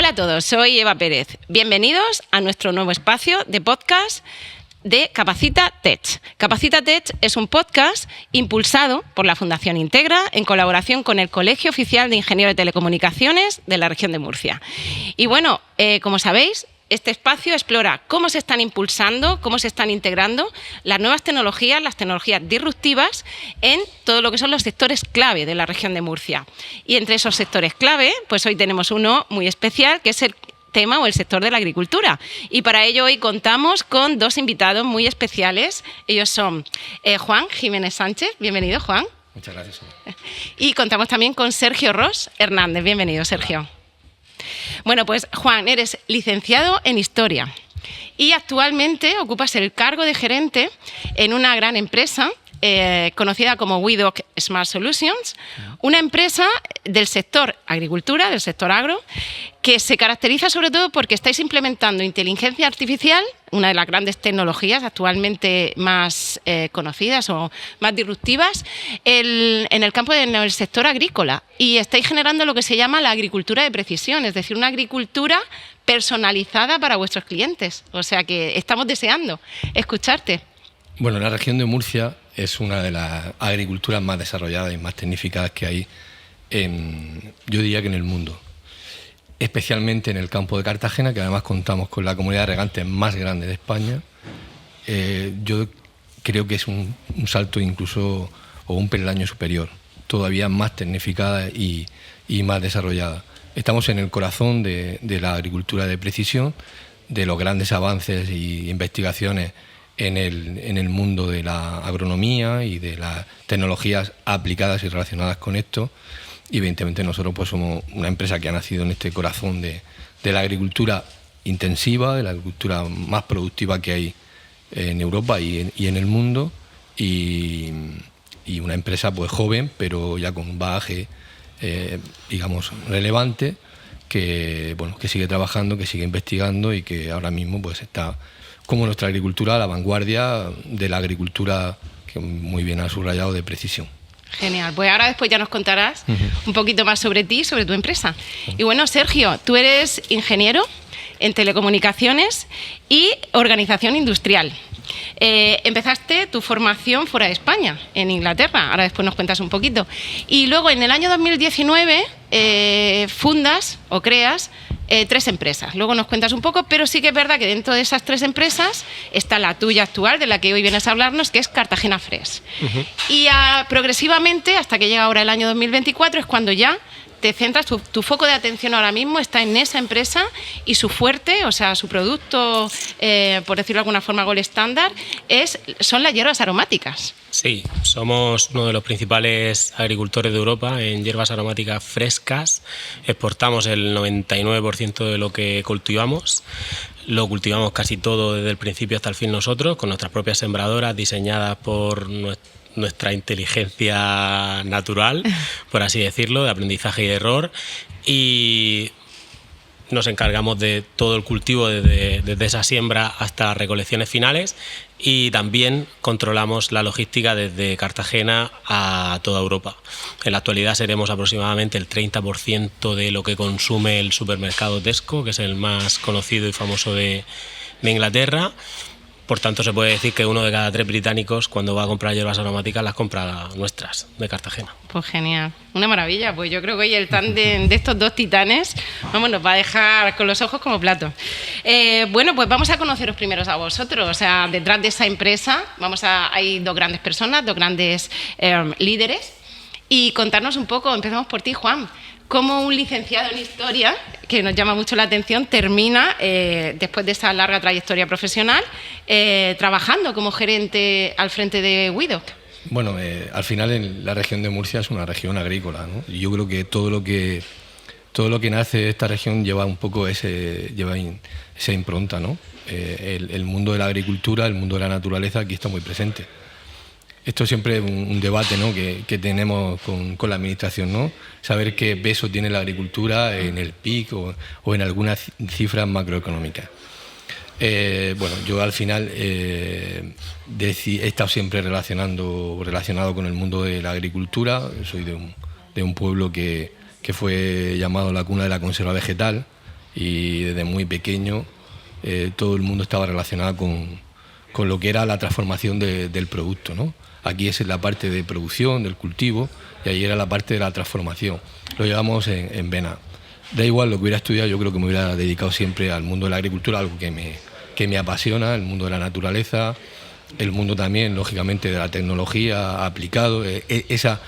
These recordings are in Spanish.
Hola a todos, soy Eva Pérez. Bienvenidos a nuestro nuevo espacio de podcast de Capacita Tech. Capacita Tech es un podcast impulsado por la Fundación Integra en colaboración con el Colegio Oficial de Ingenieros de Telecomunicaciones de la región de Murcia. Y bueno, como sabéis, este espacio explora cómo se están impulsando, cómo se están integrando las nuevas tecnologías, las tecnologías disruptivas en todo lo que son los sectores clave de la región de Murcia. Y entre esos sectores clave, pues hoy tenemos uno muy especial, que es el tema o el sector de la agricultura. Y para ello hoy contamos con dos invitados muy especiales. Ellos son Juan Jiménez Sánchez. Bienvenido, Juan. Muchas gracias. Y contamos también con Sergio Ros Hernández. Bienvenido, Sergio. Hola. Bueno, pues Juan, eres licenciado en Historia y actualmente ocupas el cargo de gerente en una gran empresa conocida como WeDoc Smart Solutions, una empresa del sector agricultura, del sector agro, que se caracteriza sobre todo porque estáis implementando inteligencia artificial, una de las grandes tecnologías actualmente más conocidas o más disruptivas, en el campo del sector agrícola. Y estáis generando lo que se llama la agricultura de precisión, es decir, una agricultura personalizada para vuestros clientes. O sea que estamos deseando escucharte. Bueno, la región de Murcia es una de las agriculturas más desarrolladas y más tecnificadas que hay, yo diría que en el mundo. Especialmente en el campo de Cartagena, que además contamos con la comunidad de regantes más grande de España. Yo creo que es un salto incluso o un peldaño superior, todavía más tecnificada y más desarrollada. Estamos en el corazón de la agricultura de precisión, de los grandes avances y investigaciones en el mundo de la agronomía y de las tecnologías aplicadas y relacionadas con esto. Y evidentemente nosotros pues somos una empresa que ha nacido en este corazón de la agricultura intensiva, de la agricultura más productiva que hay en Europa y en el mundo, y una empresa pues joven, pero ya con un bagaje digamos relevante, que sigue trabajando, que sigue investigando y que ahora mismo pues está como nuestra agricultura a la vanguardia de la agricultura, que muy bien ha subrayado, de precisión. Genial, pues ahora después ya nos contarás un poquito más sobre ti, sobre tu empresa. Y bueno, Sergio, tú eres ingeniero en telecomunicaciones y organización industrial. Empezaste tu formación fuera de España, en Inglaterra, ahora después nos cuentas un poquito. Y luego en el año 2019 fundas o creas 3 empresas. Luego nos cuentas un poco, pero sí que es verdad que dentro de esas 3 empresas está la tuya actual, de la que hoy vienes a hablarnos, que es Cartagena Fresh. Y progresivamente, hasta que llega ahora el año 2024, es cuando ya te centras, tu foco de atención ahora mismo está en esa empresa y su fuerte, o sea, su producto, por decirlo de alguna forma, gold estándar, son las hierbas aromáticas. Sí, somos uno de los principales agricultores de Europa en hierbas aromáticas frescas. Exportamos el 99% de lo que cultivamos. Lo cultivamos casi todo desde el principio hasta el fin nosotros, con nuestras propias sembradoras diseñadas por nuestra inteligencia natural, por así decirlo, de aprendizaje y de error, y nos encargamos de todo el cultivo desde esa siembra hasta las recolecciones finales, y también controlamos la logística desde Cartagena a toda Europa. En la actualidad seremos aproximadamente el 30% de lo que consume el supermercado Tesco, que es el más conocido y famoso de Inglaterra. Por tanto, se puede decir que 1 de cada 3 británicos, cuando va a comprar hierbas aromáticas, las compra nuestras, de Cartagena. Pues genial, una maravilla. Pues yo creo que hoy el tándem de estos 2 titanes, nos va a dejar con los ojos como platos. Bueno, pues vamos a conoceros primeros a vosotros. O sea, detrás de esa empresa hay 2 grandes personas, 2 grandes líderes. Y contarnos un poco, empezamos por ti, Juan. Cómo un licenciado en Historia, que nos llama mucho la atención, termina, después de esa larga trayectoria profesional, trabajando como gerente al frente de WeDoc. Bueno, al final la región de Murcia es una región agrícola, ¿no? Y yo creo que todo lo que nace de esta región lleva un poco esa impronta, ¿no? El mundo de la agricultura, el mundo de la naturaleza aquí está muy presente. Esto siempre es un debate, ¿no?, que tenemos con la administración, ¿no? Saber qué peso tiene la agricultura en el PIB o en algunas cifras macroeconómicas. Yo al final he estado siempre relacionado con el mundo de la agricultura. Soy de un pueblo que fue llamado la cuna de la conserva vegetal, y desde muy pequeño todo el mundo estaba relacionado con lo que era la transformación del producto, ¿no? Aquí es la parte de producción, del cultivo, y ahí era la parte de la transformación. Lo llevamos en vena. Da igual lo que hubiera estudiado, yo creo que me hubiera dedicado siempre al mundo de la agricultura, algo que me apasiona, el mundo de la naturaleza, el mundo también, lógicamente, de la tecnología aplicado, esa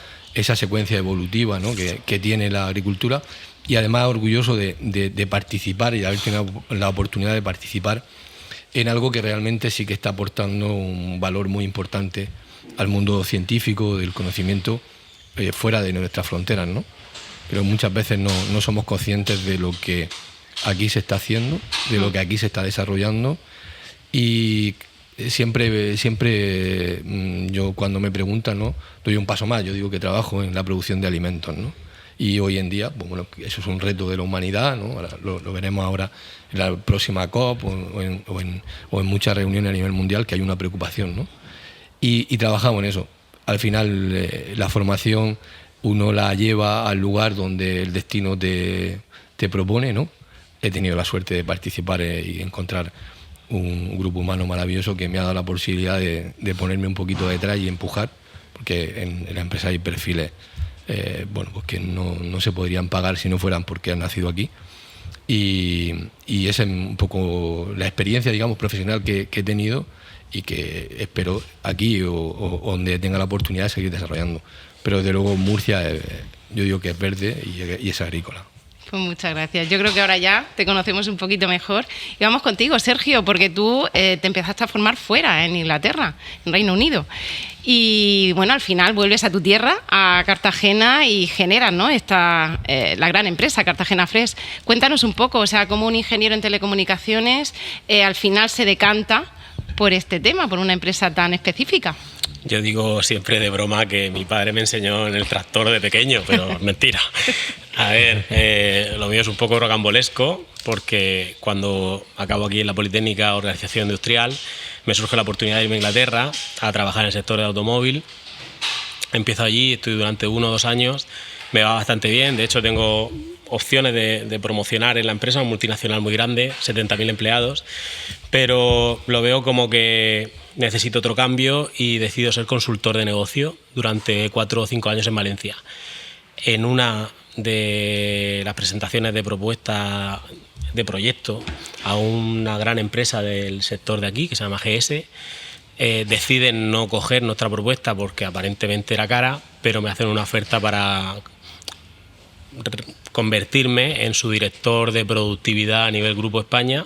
secuencia evolutiva, ¿no? que tiene la agricultura, y además orgulloso de participar y de haber tenido la oportunidad de participar en algo que realmente sí que está aportando un valor muy importante al mundo científico, del conocimiento, fuera de nuestras fronteras, ¿no? Pero muchas veces no somos conscientes de lo que aquí se está haciendo, de lo que aquí se está desarrollando, y siempre yo cuando me preguntan, ¿no?, doy un paso más. Yo digo que trabajo en la producción de alimentos, ¿no? Y hoy en día, pues bueno, eso es un reto de la humanidad, ¿no? Lo veremos ahora en la próxima COP o en muchas reuniones a nivel mundial, que hay una preocupación, ¿no? Y trabajamos en eso. Al final la formación uno la lleva al lugar donde el destino te propone, ¿no? He tenido la suerte de participar y encontrar un grupo humano maravilloso que me ha dado la posibilidad de ponerme un poquito detrás y empujar, porque en la empresa hay perfiles pues que no se podrían pagar si no fueran porque han nacido aquí. Y esa es un poco la experiencia, digamos, profesional que he tenido, y que espero aquí o donde tenga la oportunidad de seguir desarrollando. Pero desde luego Murcia yo digo que es verde y es agrícola. Pues muchas gracias. Yo creo que ahora ya te conocemos un poquito mejor. Y vamos contigo, Sergio, porque tú te empezaste a formar fuera, en Inglaterra, en Reino Unido. Y bueno, al final vuelves a tu tierra, a Cartagena, y generas, ¿no?, la gran empresa Cartagena Fresh. Cuéntanos un poco, o sea, cómo un ingeniero en telecomunicaciones al final se decanta por este tema, por una empresa tan específica. Yo digo siempre de broma que mi padre me enseñó en el tractor de pequeño, pero mentira. A ver, lo mío es un poco rocambolesco, porque cuando acabo aquí en la Politécnica Organización Industrial, me surge la oportunidad de irme a Inglaterra a trabajar en el sector de automóvil. Empiezo allí, estoy durante 1 o 2 años, me va bastante bien. De hecho, tengo opciones de promocionar en la empresa, una multinacional muy grande, 70.000 empleados, pero lo veo como que necesito otro cambio y decido ser consultor de negocio durante 4 o 5 años en Valencia. En una de las presentaciones de propuesta de proyecto a una gran empresa del sector de aquí, que se llama GS, deciden no coger nuestra propuesta porque aparentemente era cara, pero me hacen una oferta para convertirme en su director de productividad a nivel Grupo España.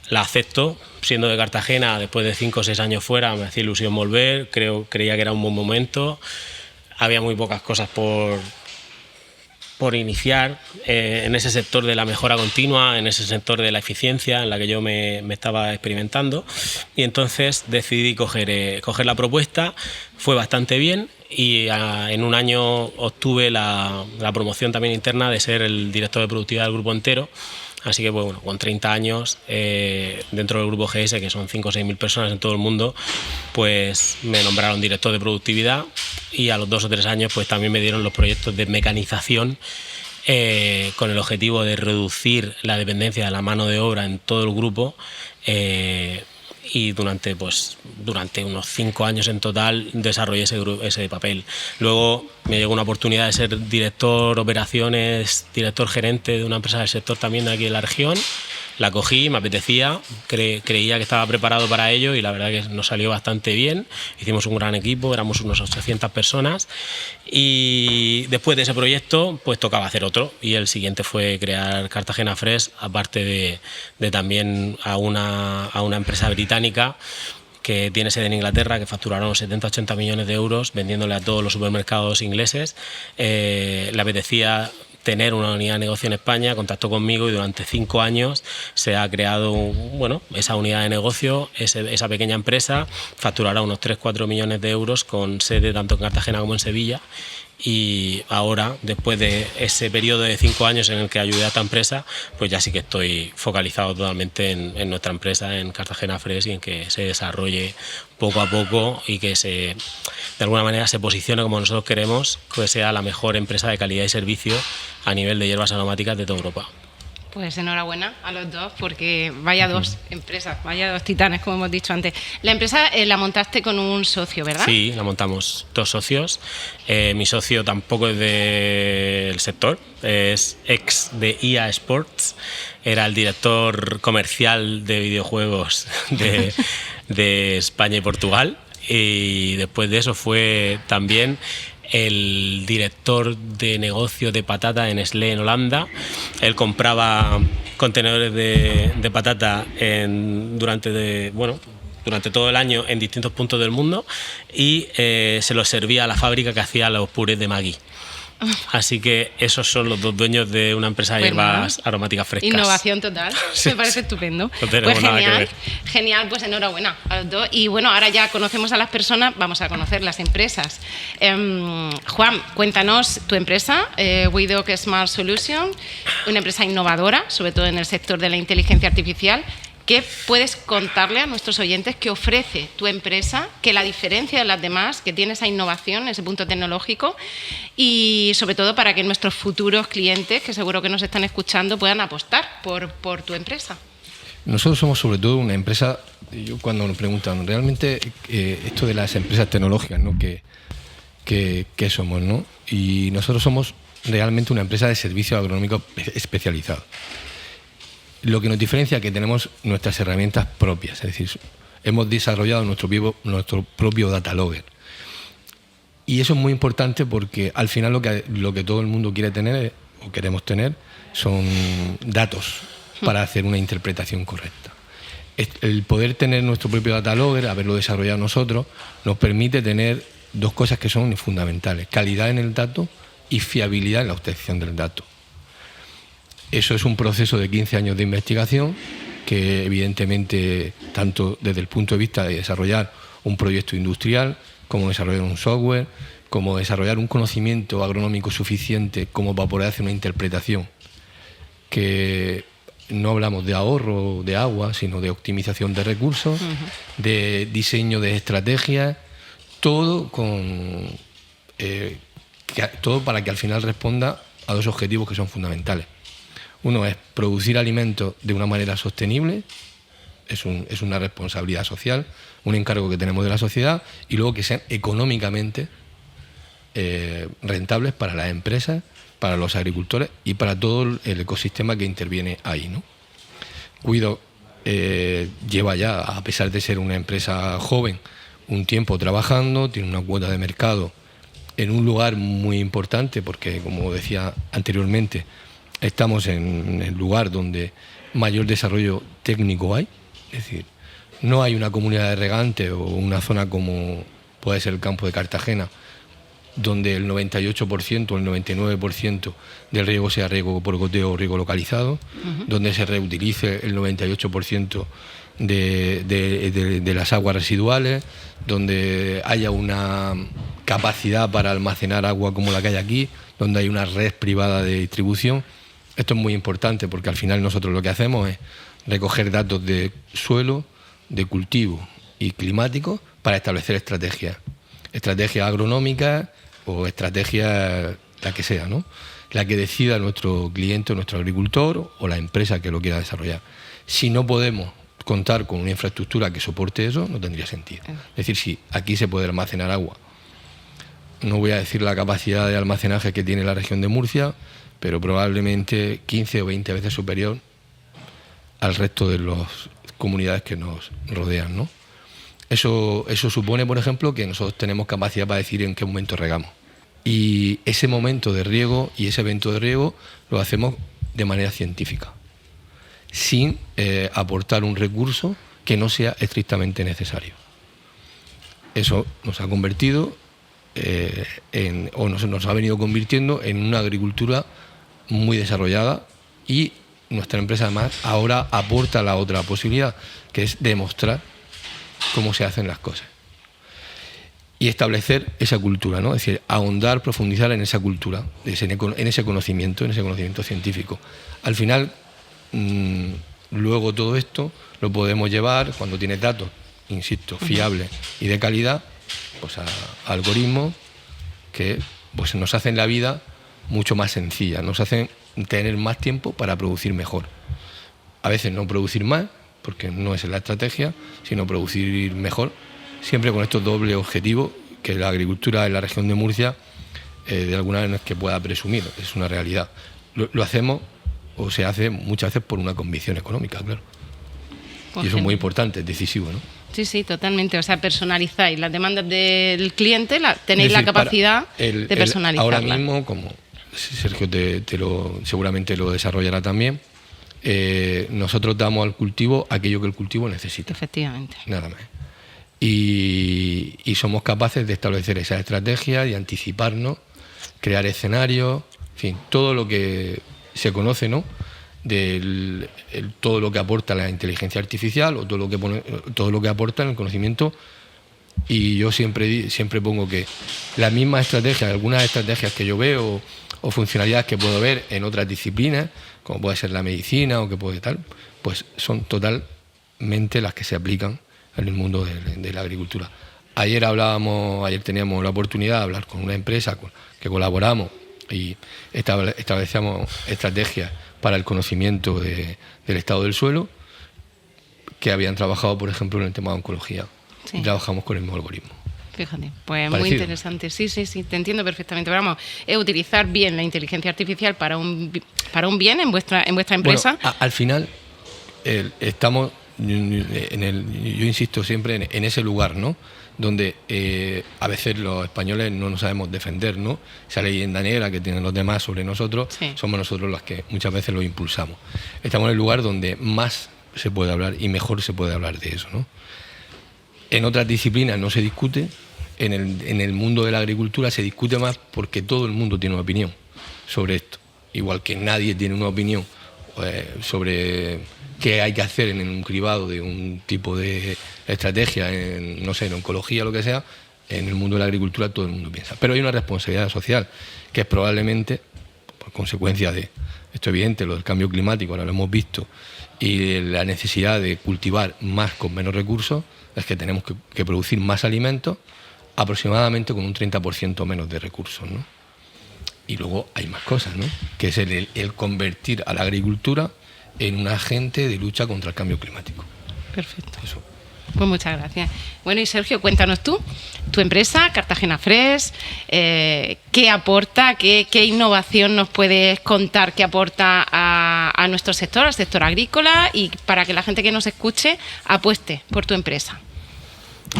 La acepto, siendo de Cartagena, después de 5 o 6 años fuera, me hacía ilusión volver, creía que era un buen momento, había muy pocas cosas por iniciar en ese sector de la mejora continua, en ese sector de la eficiencia en la que yo me estaba experimentando, y entonces decidí coger la propuesta. Fue bastante bien y en 1 año obtuve la promoción también interna de ser el director de productividad del grupo entero. Así que, pues, bueno, con 30 años dentro del grupo GS, que son 5 o 6.000 personas en todo el mundo, pues me nombraron director de productividad, y a los 2 o 3 años pues también me dieron los proyectos de mecanización con el objetivo de reducir la dependencia de la mano de obra en todo el grupo. Y durante unos 5 años en total desarrollé ese papel. Luego me llegó una oportunidad de ser director operaciones, director gerente de una empresa del sector también de aquí de la región. La cogí, me apetecía, creía que estaba preparado para ello, y la verdad que nos salió bastante bien. Hicimos un gran equipo, éramos unos 800 personas, y después de ese proyecto pues tocaba hacer otro, y el siguiente fue crear Cartagena Fresh, aparte de también a una empresa británica que tiene sede en Inglaterra, que facturaron 70-80 millones de euros vendiéndole a todos los supermercados ingleses. Le apetecía tener una unidad de negocio en España, contactó conmigo, y durante 5 años se ha creado esa unidad de negocio, esa pequeña empresa facturará unos 3-4 millones de euros con sede tanto en Cartagena como en Sevilla. Y ahora, después de ese periodo de 5 años en el que ayudé a esta empresa, pues ya sí que estoy focalizado totalmente en nuestra empresa, en Cartagena Fresh, y en que se desarrolle poco a poco y que de alguna manera se posicione como nosotros queremos, que sea la mejor empresa de calidad y servicio a nivel de hierbas aromáticas de toda Europa. Pues enhorabuena a los dos, porque vaya dos empresas, vaya dos titanes, como hemos dicho antes. La empresa la montaste con un socio, ¿verdad? Sí, la montamos 2 socios. Mi socio tampoco es del sector, es ex de EA Sports, era el director comercial de videojuegos de España y Portugal, y después de eso fue también el director de negocio de patata en Nestlé en Holanda. Él compraba contenedores de patata durante todo el año en distintos puntos del mundo y se los servía a la fábrica que hacía los purés de Maggi. Así que esos son los 2 dueños de una empresa de hierbas aromáticas frescas. Innovación total, Sí, me parece estupendo. No tenemos Pues nada que genial, ver. genial, pues enhorabuena a los dos. Y bueno, ahora ya conocemos a las personas, vamos a conocer las empresas. Juan, cuéntanos tu empresa, Widoc Smart Solution, una empresa innovadora, sobre todo en el sector de la inteligencia artificial. ¿Qué puedes contarle a nuestros oyentes que ofrece tu empresa, que la diferencia de las demás, que tiene esa innovación, ese punto tecnológico y sobre todo para que nuestros futuros clientes, que seguro que nos están escuchando, puedan apostar por tu empresa? Nosotros somos sobre todo una empresa, yo cuando nos preguntan realmente esto de las empresas tecnológicas, ¿no? ¿Qué somos, ¿no? Y nosotros somos realmente una empresa de servicios agronómicos especializados. Lo que nos diferencia es que tenemos nuestras herramientas propias, es decir, hemos desarrollado nuestro propio data logger. Y eso es muy importante porque al final lo que todo el mundo quiere tener o queremos tener son datos para hacer una interpretación correcta. El poder tener nuestro propio data logger, haberlo desarrollado nosotros, nos permite tener 2 cosas que son fundamentales: calidad en el dato y fiabilidad en la obtención del dato. Eso es un proceso de 15 años de investigación que evidentemente, tanto desde el punto de vista de desarrollar un proyecto industrial, como desarrollar un software, como desarrollar un conocimiento agronómico suficiente como para poder hacer una interpretación, que no hablamos de ahorro de agua, sino de optimización de recursos, de diseño de estrategias, todo para que al final responda a 2 objetivos que son fundamentales. Uno es producir alimentos de una manera sostenible, es una responsabilidad social, un encargo que tenemos de la sociedad, y luego que sean económicamente rentables para las empresas, para los agricultores y para todo el ecosistema que interviene ahí, ¿no? Widoc lleva ya, a pesar de ser una empresa joven, un tiempo trabajando, tiene una cuota de mercado en un lugar muy importante porque, como decía anteriormente, estamos en el lugar donde mayor desarrollo técnico hay, es decir, no hay una comunidad de regantes o una zona como puede ser el campo de Cartagena, donde el 98% o el 99% del riego sea riego por goteo o riego localizado, donde se reutilice el 98% de las aguas residuales, donde haya una capacidad para almacenar agua como la que hay aquí, donde hay una red privada de distribución. Esto es muy importante porque al final nosotros lo que hacemos es recoger datos de suelo, de cultivo y climático para establecer estrategias agronómicas o estrategias, la que sea, ¿no? La que decida nuestro cliente, nuestro agricultor o la empresa que lo quiera desarrollar. Si no podemos contar con una infraestructura que soporte eso, no tendría sentido. Es decir, si aquí se puede almacenar agua, no voy a decir la capacidad de almacenaje que tiene la región de Murcia, pero probablemente 15 o 20 veces superior al resto de las comunidades que nos rodean, ¿no? Eso supone, por ejemplo, que nosotros tenemos capacidad para decir en qué momento regamos. Y ese momento de riego y ese evento de riego lo hacemos de manera científica, sin aportar un recurso que no sea estrictamente necesario. Eso nos ha convertido nos ha venido convirtiendo en una agricultura muy desarrollada, y nuestra empresa además ahora aporta la otra posibilidad, que es demostrar cómo se hacen las cosas y establecer esa cultura, ¿no? Es decir, ahondar, profundizar en esa cultura, en ese conocimiento científico. Al final, luego todo esto lo podemos llevar, cuando tienes datos, insisto, fiables y de calidad, pues a algoritmos que pues nos hacen la vida mucho más sencilla, nos hacen tener más tiempo para producir mejor. A veces no producir más, porque no es la estrategia, sino producir mejor, siempre con estos dobles objetivos que la agricultura en la región de Murcia de alguna manera no es que pueda presumir, es una realidad. Lo hacemos o se hace muchas veces por una convicción económica, claro. Pues y eso es muy importante, es decisivo, ¿no? Sí, sí, totalmente. O sea, personalizáis las demandas del cliente, tenéis Es decir, la capacidad de personalizarla. Ahora mismo, como Sergio seguramente lo desarrollará también, nosotros damos al cultivo aquello que el cultivo necesita. Efectivamente. Nada más. Y somos capaces de establecer esa estrategia y anticiparnos, crear escenarios, en fin, todo lo que se conoce, ¿no? Todo lo que aporta la inteligencia artificial o todo lo que aporta en el conocimiento. Y yo siempre pongo que la misma estrategia, algunas estrategias que yo veo o funcionalidades que puedo ver en otras disciplinas, como puede ser la medicina o que puede tal, pues son totalmente las que se aplican en el mundo de la agricultura. Ayer teníamos la oportunidad de hablar con una empresa que colaboramos y establecíamos estrategias para el conocimiento del estado del suelo, que habían trabajado, por ejemplo, en el tema de oncología. Sí. Y trabajamos con el mismo algoritmo. Fíjate, pues parecido. Muy interesante. Sí, te entiendo perfectamente. Pero vamos, es utilizar bien la inteligencia artificial para un bien en vuestra empresa. Bueno, al final estamos, yo insisto siempre en ese lugar, ¿no? Donde a veces los españoles no nos sabemos defender, ¿no? Esa leyenda negra que tienen los demás sobre nosotros, sí. Somos nosotros los que muchas veces lo impulsamos. Estamos en el lugar donde más se puede hablar y mejor se puede hablar de eso, ¿no? En otras disciplinas no se discute, en el mundo de la agricultura se discute más porque todo el mundo tiene una opinión sobre esto. Igual que nadie tiene una opinión sobre qué hay que hacer en un cribado de un tipo de estrategia, en oncología o lo que sea, en el mundo de la agricultura todo el mundo piensa. Pero hay una responsabilidad social que es probablemente, por consecuencia de esto evidente, lo del cambio climático, ahora lo hemos visto, y la necesidad de cultivar más con menos recursos, es que tenemos que producir más alimentos aproximadamente con un 30% menos de recursos, ¿no? Y luego hay más cosas, ¿no? Que es el convertir a la agricultura en un agente de lucha contra el cambio climático. Perfecto. Eso. Pues muchas gracias. Bueno, y Sergio, cuéntanos tú, tu empresa, Cartagena Fresh, ¿qué aporta, qué innovación nos puedes contar que aporta a nuestro sector, al sector agrícola, y para que la gente que nos escuche apueste por tu empresa?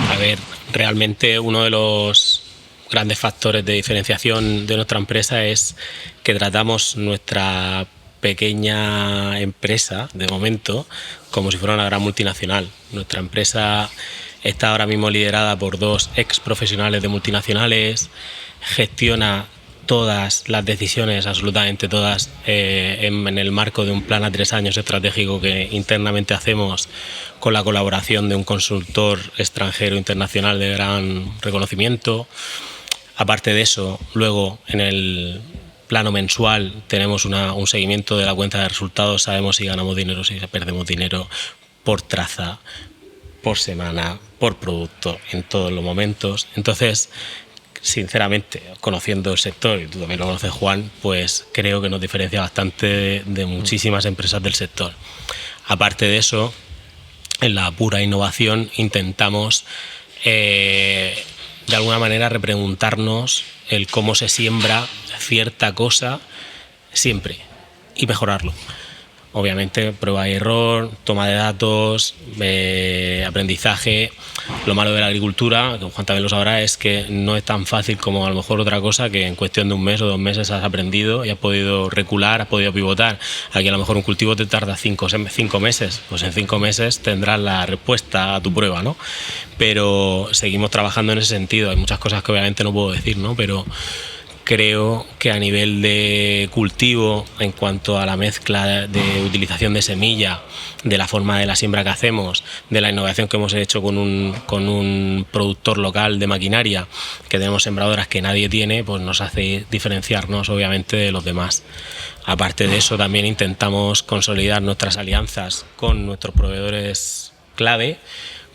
A ver, realmente uno de los grandes factores de diferenciación de nuestra empresa es que tratamos nuestra pequeña empresa, de momento, como si fuera una gran multinacional. Nuestra empresa está ahora mismo liderada por 2 ex profesionales de multinacionales, gestiona todas las decisiones, absolutamente todas, en el marco de un plan a 3 años estratégico que internamente hacemos con la colaboración de un consultor extranjero internacional de gran reconocimiento. Aparte de eso, luego en el plano mensual tenemos un seguimiento de la cuenta de resultados, sabemos si ganamos dinero, si perdemos dinero, por traza, por semana, por producto, en todos los momentos. Entonces, sinceramente, conociendo el sector, y tú también lo conoces, Juan, pues creo que nos diferencia bastante de muchísimas empresas del sector. Aparte de eso, en la pura innovación intentamos de alguna manera repreguntarnos el cómo se siembra cierta cosa siempre y mejorarlo. Obviamente, prueba y error, toma de datos, aprendizaje. Lo malo de la agricultura, que Juan también lo sabrá, es que no es tan fácil como a lo mejor otra cosa, que en cuestión de 1 mes o 2 meses has aprendido y has podido recular, has podido pivotar. Aquí a lo mejor un cultivo te tarda 5 meses, pues en 5 meses tendrás la respuesta a tu prueba, ¿no? Pero seguimos trabajando en ese sentido. Hay muchas cosas que obviamente no puedo decir, ¿no? Pero creo que a nivel de cultivo, en cuanto a la mezcla de utilización de semilla, de la forma de la siembra que hacemos, de la innovación que hemos hecho con un productor local de maquinaria, que tenemos sembradoras que nadie tiene, pues nos hace diferenciarnos obviamente de los demás. Aparte de eso, también intentamos consolidar nuestras alianzas con nuestros proveedores clave,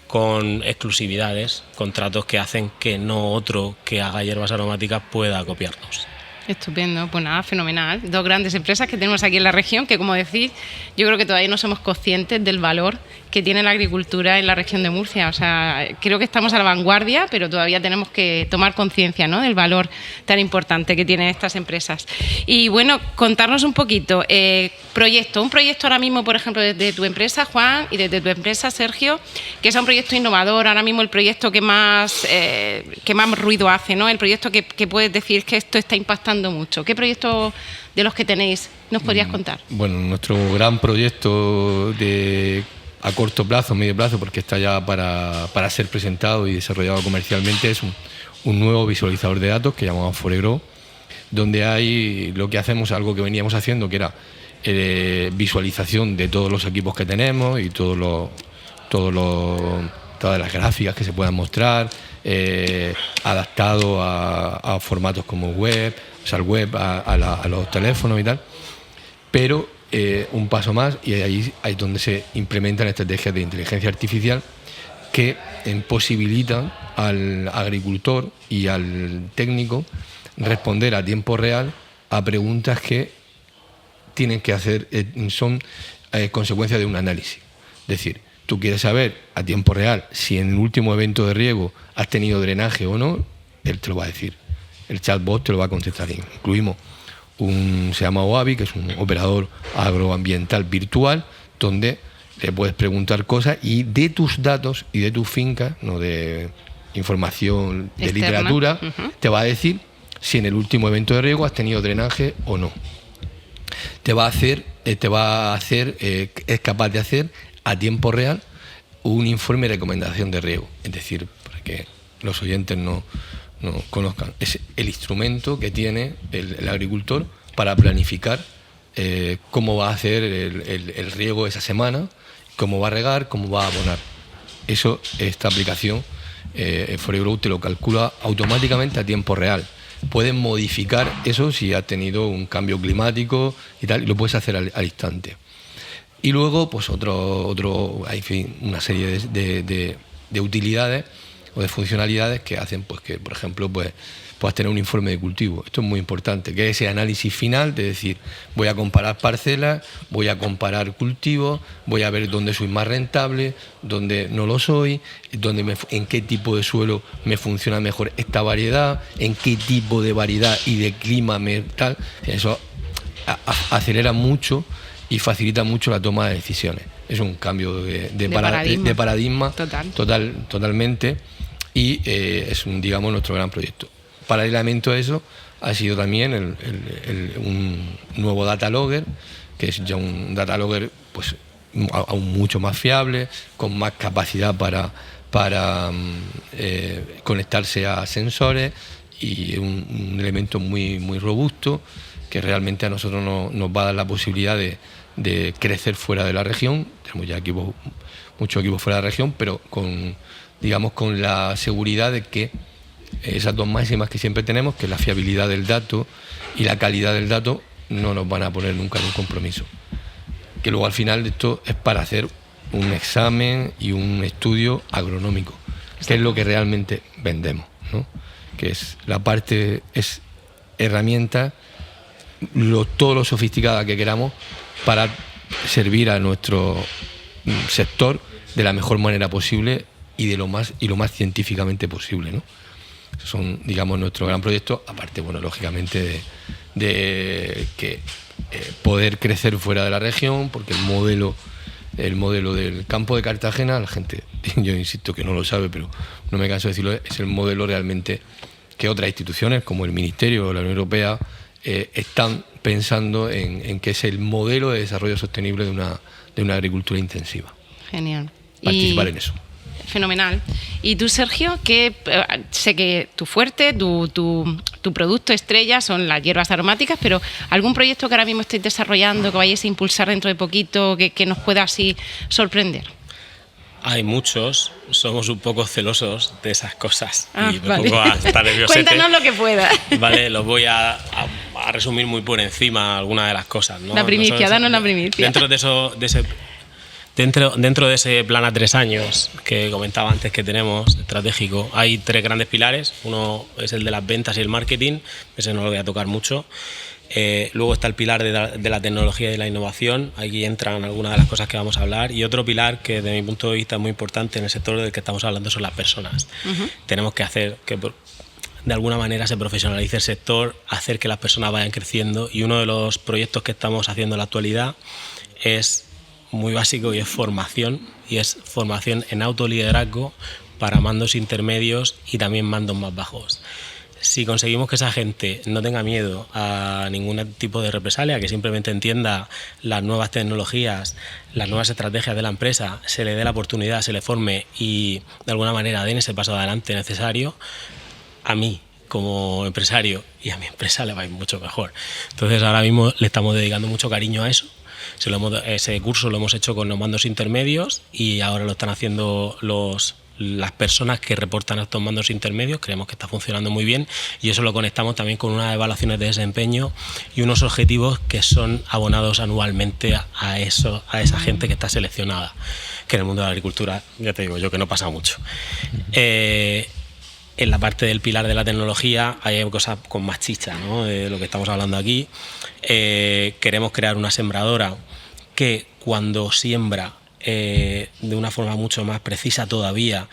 con exclusividades, contratos que hacen que no otro que haga hierbas aromáticas pueda copiarnos. Estupendo, pues nada, fenomenal. Dos grandes empresas que tenemos aquí en la región que, como decís, yo creo que todavía no somos conscientes del valor que tiene la agricultura en la región de Murcia. O sea, creo que estamos a la vanguardia, pero todavía tenemos que tomar conciencia, ¿no?, del valor tan importante que tienen estas empresas. Y bueno, contarnos un poquito, un proyecto ahora mismo, por ejemplo, desde tu empresa, Juan, y desde tu empresa, Sergio, que sea un proyecto innovador, ahora mismo el proyecto que más ruido hace, ¿no? El proyecto que puedes decir que esto está impactando mucho. ¿Qué proyecto de los que tenéis nos podrías contar? Bueno, nuestro gran proyecto a corto plazo, medio plazo, porque está ya para ser presentado y desarrollado comercialmente, es un nuevo visualizador de datos que llamamos Foregrow, donde lo que hacemos, algo que veníamos haciendo, que era visualización de todos los equipos que tenemos y todas las gráficas que se puedan mostrar, adaptado a formatos como web, o sea, el web a los teléfonos y tal, pero un paso más, y ahí es donde se implementan estrategias de inteligencia artificial que posibilitan al agricultor y al técnico responder a tiempo real a preguntas que tienen que hacer, son consecuencia de un análisis. Es decir, tú quieres saber a tiempo real si en el último evento de riego has tenido drenaje o no, él te lo va a decir. El chatbot te lo va a contestar. Incluimos se llama OAVI, que es un operador agroambiental virtual, donde le puedes preguntar cosas y de tus datos y de tu finca, no de información de externa, literatura, te va a decir si en el último evento de riego has tenido drenaje o no. Es capaz de hacer a tiempo real un informe de recomendación de riego. Es decir, para que los oyentes no conozcan, es el instrumento que tiene el agricultor para planificar cómo va a hacer el riego esa semana, cómo va a regar, cómo va a abonar. Esta aplicación, Foregrow, te lo calcula automáticamente a tiempo real. Puedes modificar eso si has tenido un cambio climático y tal, y lo puedes hacer al instante. Y luego, pues en fin, una serie de utilidades o de funcionalidades que hacen pues que, por ejemplo, pues puedas tener un informe de cultivo. Esto es muy importante, que es ese análisis final de decir, voy a comparar parcelas, voy a comparar cultivos, voy a ver dónde soy más rentable, dónde no lo soy, en qué tipo de suelo me funciona mejor esta variedad, en qué tipo de variedad y de clima tal. Eso acelera mucho y facilita mucho la toma de decisiones. Es un cambio de paradigma totalmente, y es digamos nuestro gran proyecto. Paralelamente a eso ha sido también un nuevo data logger, que es ya un data logger pues aún mucho más fiable, con más capacidad para conectarse a sensores, y un elemento muy, muy robusto que realmente a nosotros nos va a dar la posibilidad de crecer fuera de la región. Tenemos ya muchos equipos fuera de la región, pero con la seguridad de que esas dos máximas que siempre tenemos, que es la fiabilidad del dato y la calidad del dato, no nos van a poner nunca en un compromiso. Que luego al final de esto es para hacer un examen y un estudio agronómico, que es lo que realmente vendemos, ¿no? Que es la parte, es herramienta, todo lo sofisticada que queramos para servir a nuestro sector de la mejor manera posible y lo más científicamente posible, ¿no? Son, digamos, nuestro gran proyecto, aparte, bueno, lógicamente de que poder crecer fuera de la región, porque el modelo del campo de Cartagena, la gente, yo insisto que no lo sabe, pero no me canso de decirlo, es el modelo realmente que otras instituciones como el Ministerio o la Unión Europea están pensando en que es el modelo de desarrollo sostenible de una agricultura intensiva. Genial. Participar en eso. Fenomenal. Y tú, Sergio, sé que tu fuerte, tu producto estrella son las hierbas aromáticas, pero ¿algún proyecto que ahora mismo estéis desarrollando, que vayáis a impulsar dentro de poquito, que nos pueda así sorprender? Hay muchos, somos un poco celosos de esas cosas y me vale. pongo hasta nerviosete. Cuéntanos lo que puedas. Vale, los voy a resumir muy por encima algunas de las cosas, ¿no? La primicia, danos la primicia. Dentro de Dentro de ese plan a 3 años que comentaba antes que tenemos, estratégico, hay 3 grandes pilares. Uno es el de las ventas y el marketing, ese no lo voy a tocar mucho. Luego está el pilar de la tecnología y de la innovación, aquí entran algunas de las cosas que vamos a hablar, y otro pilar que desde mi punto de vista es muy importante en el sector del que estamos hablando son las personas. Tenemos que hacer que de alguna manera se profesionalice el sector, hacer que las personas vayan creciendo, y uno de los proyectos que estamos haciendo en la actualidad es muy básico y es formación en autoliderazgo para mandos intermedios y también mandos más bajos. Si conseguimos que esa gente no tenga miedo a ningún tipo de represalia, que simplemente entienda las nuevas tecnologías, las nuevas estrategias de la empresa, se le dé la oportunidad, se le forme y de alguna manera den ese paso adelante necesario, a mí como empresario y a mi empresa le va a ir mucho mejor. Entonces ahora mismo le estamos dedicando mucho cariño a eso. Ese curso lo hemos hecho con los mandos intermedios y ahora lo están haciendo las personas que reportan a estos mandos intermedios. Creemos que está funcionando muy bien y eso lo conectamos también con unas evaluaciones de desempeño y unos objetivos que son abonados anualmente a esa gente que está seleccionada, que en el mundo de la agricultura, ya te digo yo, que no pasa mucho. En la parte del pilar de la tecnología hay cosas con más chicha, ¿no? De lo que estamos hablando aquí. Queremos crear una sembradora que cuando siembra de una forma mucho más precisa todavía,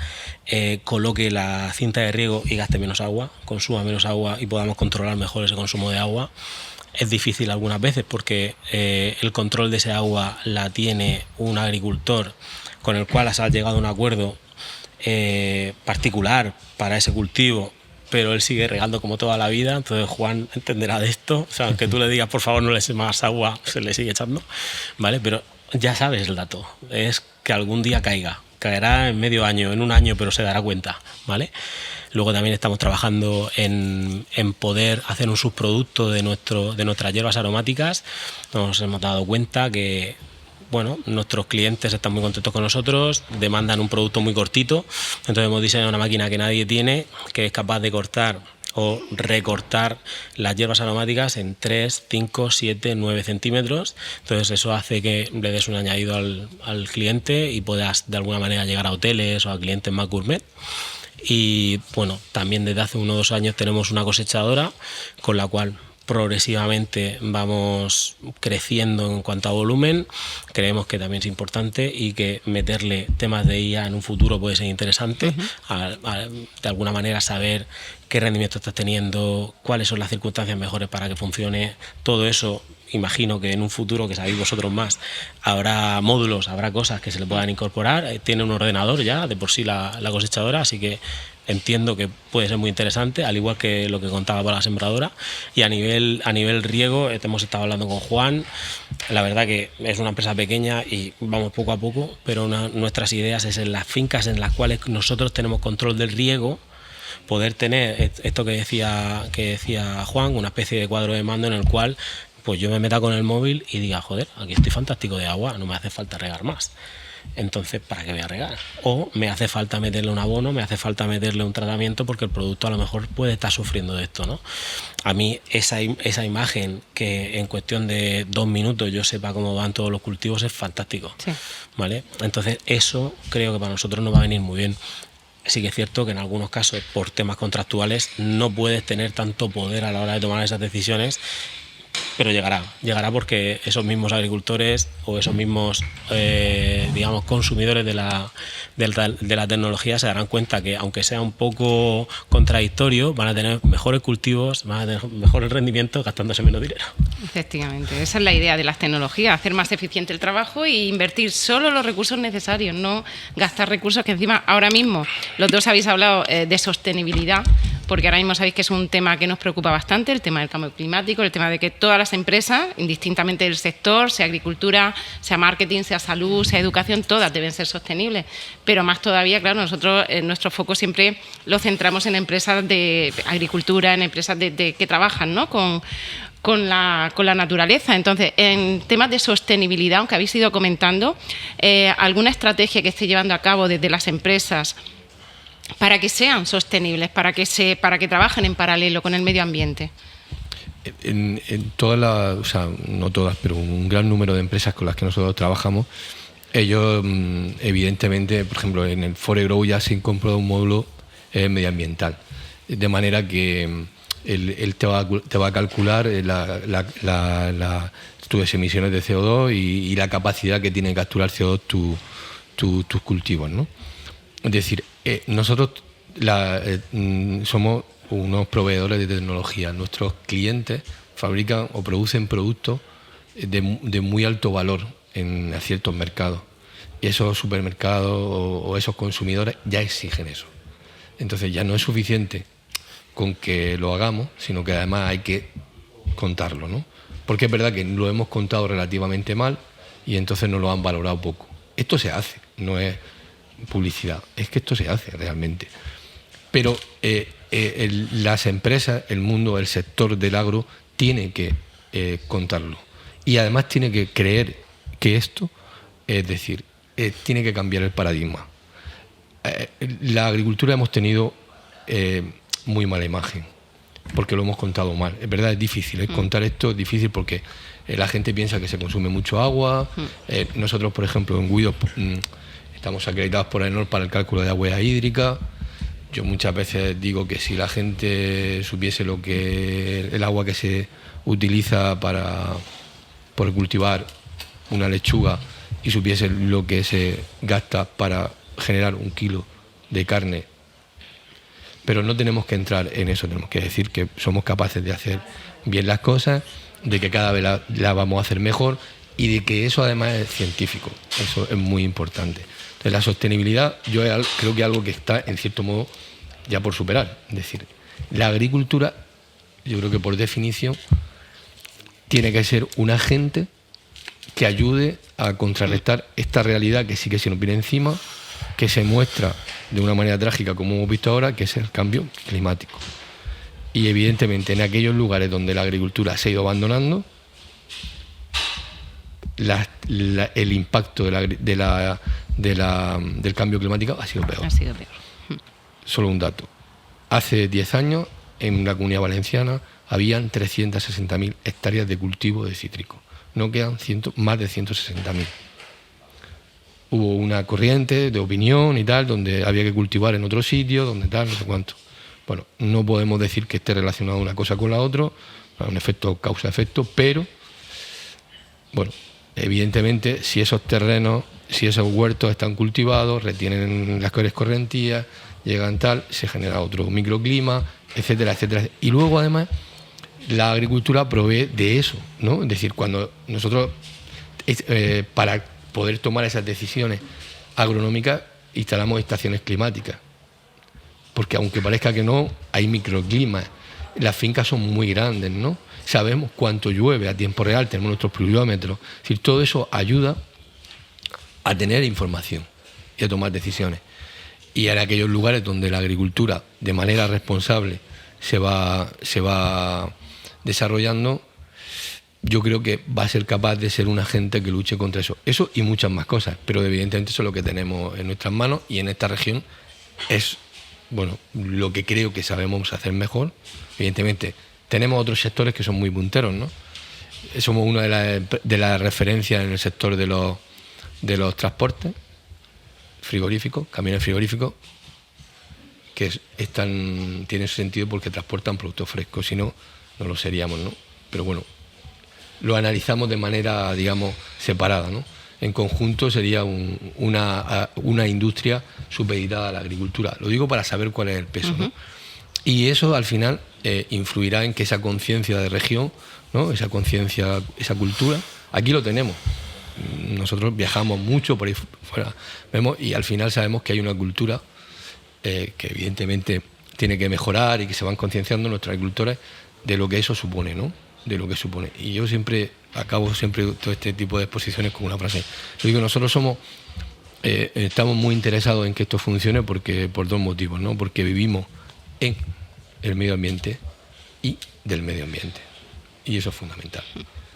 coloque la cinta de riego y gaste menos agua, consuma menos agua y podamos controlar mejor ese consumo de agua. Es difícil algunas veces porque el control de ese agua la tiene un agricultor con el cual has llegado a un acuerdo particular para ese cultivo, pero él sigue regando como toda la vida. Entonces Juan entenderá de esto, o sea, aunque tú le digas por favor no le eches más agua, se le sigue echando, ¿vale? Pero ya sabes el dato, es que algún día caerá en medio año, en un año, pero se dará cuenta, ¿vale? Luego también estamos trabajando en poder hacer un subproducto de nuestras hierbas aromáticas. Nos hemos dado cuenta que nuestros clientes están muy contentos con nosotros, demandan un producto muy cortito, entonces hemos diseñado una máquina que nadie tiene, que es capaz de cortar o recortar las hierbas aromáticas en 3, 5, 7, 9 centímetros. Entonces eso hace que le des un añadido al cliente y puedas de alguna manera llegar a hoteles o a clientes más gourmet. Y también desde hace 1 o 2 años tenemos una cosechadora con la cual progresivamente vamos creciendo en cuanto a volumen. Creemos que también es importante y que meterle temas de IA en un futuro puede ser interesante. De alguna manera saber qué rendimiento estás teniendo, cuáles son las circunstancias mejores para que funcione todo eso. Imagino que en un futuro, que sabéis vosotros más, habrá módulos, habrá cosas que se le puedan incorporar. Tiene un ordenador ya de por sí la cosechadora, así que entiendo que puede ser muy interesante, al igual que lo que contaba para la sembradora. Y a nivel riego, hemos estado hablando con Juan. La verdad que es una empresa pequeña y vamos poco a poco, pero nuestras ideas es en las fincas en las cuales nosotros tenemos control del riego, poder tener esto que decía Juan, una especie de cuadro de mando en el cual pues yo me meta con el móvil y diga, joder, aquí estoy fantástico de agua, no me hace falta regar más. Entonces, ¿para qué voy a regar? O me hace falta meterle un abono, me hace falta meterle un tratamiento porque el producto a lo mejor puede estar sufriendo de esto, ¿no? A mí esa imagen que en cuestión de 2 minutos yo sepa cómo van todos los cultivos es fantástico, sí. ¿Vale? Entonces eso creo que para nosotros nos va a venir muy bien. Sí que es cierto que en algunos casos por temas contractuales no puedes tener tanto poder a la hora de tomar esas decisiones, pero llegará porque esos mismos agricultores o esos mismos consumidores de la tecnología se darán cuenta que aunque sea un poco contradictorio, van a tener mejores cultivos, van a tener mejores rendimientos gastándose menos dinero. Efectivamente, esa es la idea de las tecnologías, hacer más eficiente el trabajo e invertir solo los recursos necesarios, no gastar recursos que encima ahora mismo los dos habéis hablado de sostenibilidad, porque ahora mismo sabéis que es un tema que nos preocupa bastante, el tema del cambio climático, el tema de que todas las empresas, indistintamente del sector, sea agricultura, sea marketing, sea salud, sea educación, todas deben ser sostenibles. Pero más todavía, claro, nosotros nuestro foco siempre lo centramos en empresas de agricultura, en empresas que trabajan, ¿no?, con la naturaleza. Entonces, en temas de sostenibilidad, aunque habéis ido comentando, ¿alguna estrategia que esté llevando a cabo desde las empresas para que sean sostenibles, para que trabajen en paralelo con el medio ambiente? En todas no todas, pero un gran número de empresas con las que nosotros trabajamos, Ellos, evidentemente, por ejemplo, en el Foregrow ya se incorporó un módulo medioambiental, de manera que él te va a calcular tus emisiones de CO2 y la capacidad que tiene de capturar CO2 tus cultivos, ¿no? Es decir, nosotros somos unos proveedores de tecnología. Nuestros clientes fabrican o producen productos de muy alto valor en ciertos mercados. Y esos supermercados o esos consumidores ya exigen eso. Entonces ya no es suficiente con que lo hagamos, sino que además hay que contarlo, ¿no? Porque es verdad que lo hemos contado relativamente mal y entonces nos lo han valorado poco. Esto se hace, no es publicidad, es que esto se hace realmente. Pero las empresas, el mundo, el sector del agro tiene que contarlo. Y además tiene que creer que esto, es decir, tiene que cambiar el paradigma. La agricultura hemos tenido muy mala imagen, porque lo hemos contado mal. Es verdad, es difícil, contar esto es difícil porque la gente piensa que se consume mucho agua. Nosotros, por ejemplo, en Guidos estamos acreditados por AENOR para el cálculo de agua hídrica. Yo muchas veces digo que si la gente supiese lo que el agua que se utiliza por cultivar una lechuga y supiese lo que se gasta para generar 1 kilo de carne. Pero no tenemos que entrar en eso, tenemos que decir que somos capaces de hacer bien las cosas, de que cada vez la vamos a hacer mejor y de que eso además es científico. Eso es muy importante. Entonces, la sostenibilidad yo creo que es algo que está en cierto modo ya por superar. Es decir, la agricultura, yo creo que por definición tiene que ser un agente que ayude a contrarrestar esta realidad que sí que se nos viene encima, que se muestra de una manera trágica, como hemos visto ahora, que es el cambio climático. Y evidentemente en aquellos lugares donde la agricultura se ha ido abandonando, el impacto del cambio climático ha sido peor. Ha sido peor. Solo un dato. Hace 10 años, en la Comunidad Valenciana, habían 360.000 hectáreas de cultivo de cítrico. No quedan más de 160.000. Hubo una corriente de opinión y tal, donde había que cultivar en otro sitio, donde tal, no sé cuánto. Bueno, no podemos decir que esté relacionado una cosa con la otra, un efecto causa-efecto, pero, bueno, evidentemente, si esos terrenos, si esos huertos están cultivados, retienen las correntías, llegan tal, se genera otro microclima, etcétera, etcétera. Y luego, además, la agricultura provee de eso, ¿no? Es decir, cuando nosotros, para poder tomar esas decisiones agronómicas, instalamos estaciones climáticas. Porque aunque parezca que no, hay microclimas. Las fincas son muy grandes, ¿no? Sabemos cuánto llueve a tiempo real, tenemos nuestros pluviómetros. Es decir, todo eso ayuda a tener información y a tomar decisiones. Y en aquellos lugares donde la agricultura de manera responsable se va desarrollando, yo creo que va a ser capaz de ser un agente que luche contra eso. Eso y muchas más cosas, pero evidentemente eso es lo que tenemos en nuestras manos y en esta región es, bueno, lo que creo que sabemos hacer mejor. Evidentemente tenemos otros sectores que son muy punteros, ¿no? Somos una de las referencias en el sector de los transportes frigoríficos, camiones frigoríficos, que tienen sentido porque transportan productos frescos, si no, no lo seríamos, ¿no? Pero bueno, lo analizamos de manera, digamos, separada, ¿no? En conjunto sería una industria supeditada a la agricultura. Lo digo para saber cuál es el peso, ¿no? Y eso al final influirá en que esa conciencia de región, ¿no? Esa conciencia, esa cultura, aquí lo tenemos. Nosotros viajamos mucho por ahí fuera, vemos, y al final sabemos que hay una cultura que evidentemente tiene que mejorar y que se van concienciando nuestros agricultores de lo que eso supone, ¿no? De lo que supone. Y yo acabo todo este tipo de exposiciones con una frase. Yo digo, nosotros estamos muy interesados en que esto funcione por dos motivos, ¿no? Porque vivimos en el medio ambiente y del medio ambiente. Y eso es fundamental.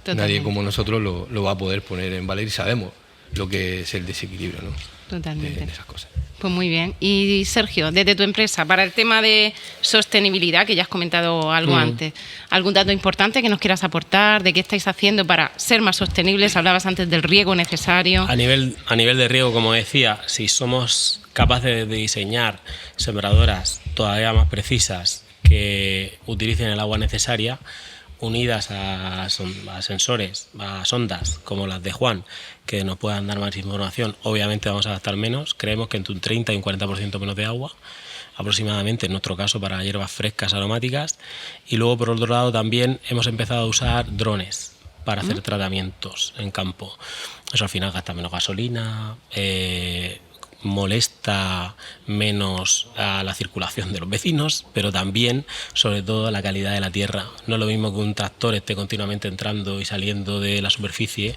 Totalmente. Nadie como nosotros lo va a poder poner en valor y sabemos lo que es el desequilibrio, ¿no? Totalmente. De esas cosas. Pues muy bien. Y Sergio, desde tu empresa, para el tema de sostenibilidad, que ya has comentado algo antes, ¿algún dato importante que nos quieras aportar? ¿De qué estáis haciendo para ser más sostenibles? Hablabas antes del riego necesario. A nivel de riego, como decía, si somos capaces de diseñar sembradoras todavía más precisas que utilicen el agua necesaria, unidas a sensores, a sondas como las de Juan, que nos puedan dar más información, obviamente vamos a gastar menos. Creemos que entre un 30 y un 40% menos de agua, aproximadamente en nuestro caso para hierbas frescas aromáticas. Y luego, por otro lado, también hemos empezado a usar drones para hacer tratamientos en campo. Eso al final gasta menos gasolina, molesta menos a la circulación de los vecinos, pero también, sobre todo, a la calidad de la tierra. No es lo mismo que un tractor esté continuamente entrando y saliendo de la superficie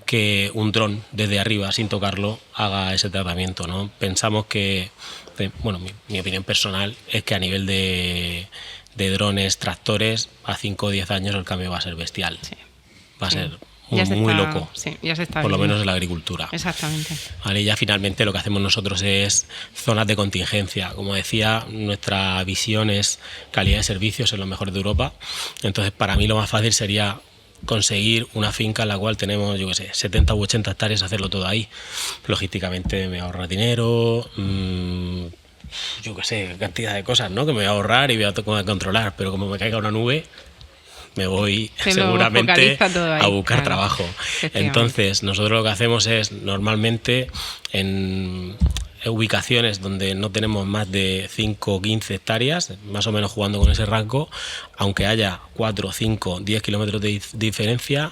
que un dron desde arriba, sin tocarlo, haga ese tratamiento, ¿no? Pensamos que, bueno, mi opinión personal es que a nivel de drones, tractores, a 5 o 10 años el cambio va a ser bestial. Sí. Va a ser muy loco, sí, ya se está por lo menos en la agricultura. Exactamente. Vale, y ya finalmente lo que hacemos nosotros es zonas de contingencia. Como decía, nuestra visión es calidad de servicios en los mejores de Europa. Entonces, para mí lo más fácil sería conseguir una finca en la cual tenemos, yo qué sé, 70 u 80 hectáreas, hacerlo todo ahí. Logísticamente me ahorra dinero, yo qué sé, cantidad de cosas, ¿no? Que me voy a ahorrar y voy a controlar, pero como me caiga una nube, me voy seguramente a buscar trabajo. Entonces, nosotros lo que hacemos es, normalmente, en ubicaciones donde no tenemos más de 5 o 15 hectáreas, más o menos jugando con ese rango, aunque haya 4, 5, 10 kilómetros de diferencia,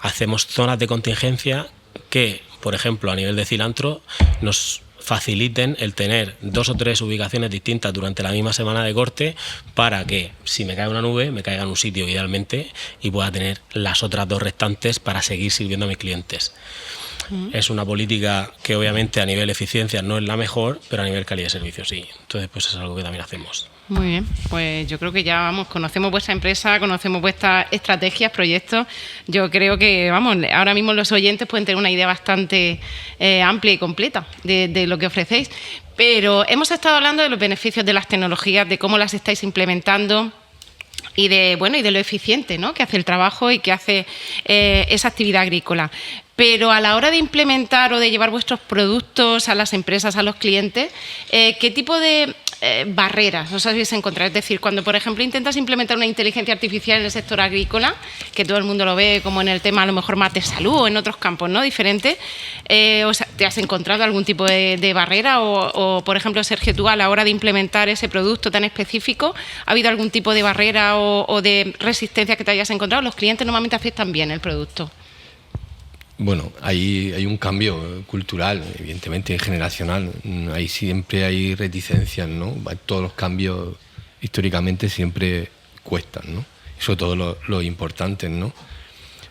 hacemos zonas de contingencia que, por ejemplo, a nivel de cilantro, nos faciliten el tener 2 o 3 ubicaciones distintas durante la misma semana de corte, para que si me cae una nube, me caiga en un sitio idealmente y pueda tener las otras 2 restantes para seguir sirviendo a mis clientes. Es una política que obviamente a nivel eficiencia no es la mejor, pero a nivel calidad de servicio sí. Entonces, pues es algo que también hacemos. Muy bien, pues yo creo que ya conocemos vuestra empresa, conocemos vuestras estrategias, proyectos. Yo creo que, ahora mismo los oyentes pueden tener una idea bastante amplia y completa de lo que ofrecéis. Pero hemos estado hablando de los beneficios de las tecnologías, de cómo las estáis implementando y de lo eficiente, ¿no?, que hace el trabajo y que hace esa actividad agrícola. Pero a la hora de implementar o de llevar vuestros productos a las empresas, a los clientes, ¿qué tipo de barreras os habéis encontrado? Es decir, cuando, por ejemplo, intentas implementar una inteligencia artificial en el sector agrícola, que todo el mundo lo ve como en el tema a lo mejor más de salud o en otros campos, ¿no?, diferentes, ¿te has encontrado algún tipo de barrera? O, por ejemplo, Sergio, tú a la hora de implementar ese producto tan específico, ¿ha habido algún tipo de barrera o de resistencia que te hayas encontrado? ¿Los clientes normalmente aceptan bien el producto? Bueno, hay un cambio cultural, evidentemente generacional. Ahí siempre hay reticencias, ¿no? Todos los cambios históricamente siempre cuestan, ¿no? Sobre todo los importantes, ¿no?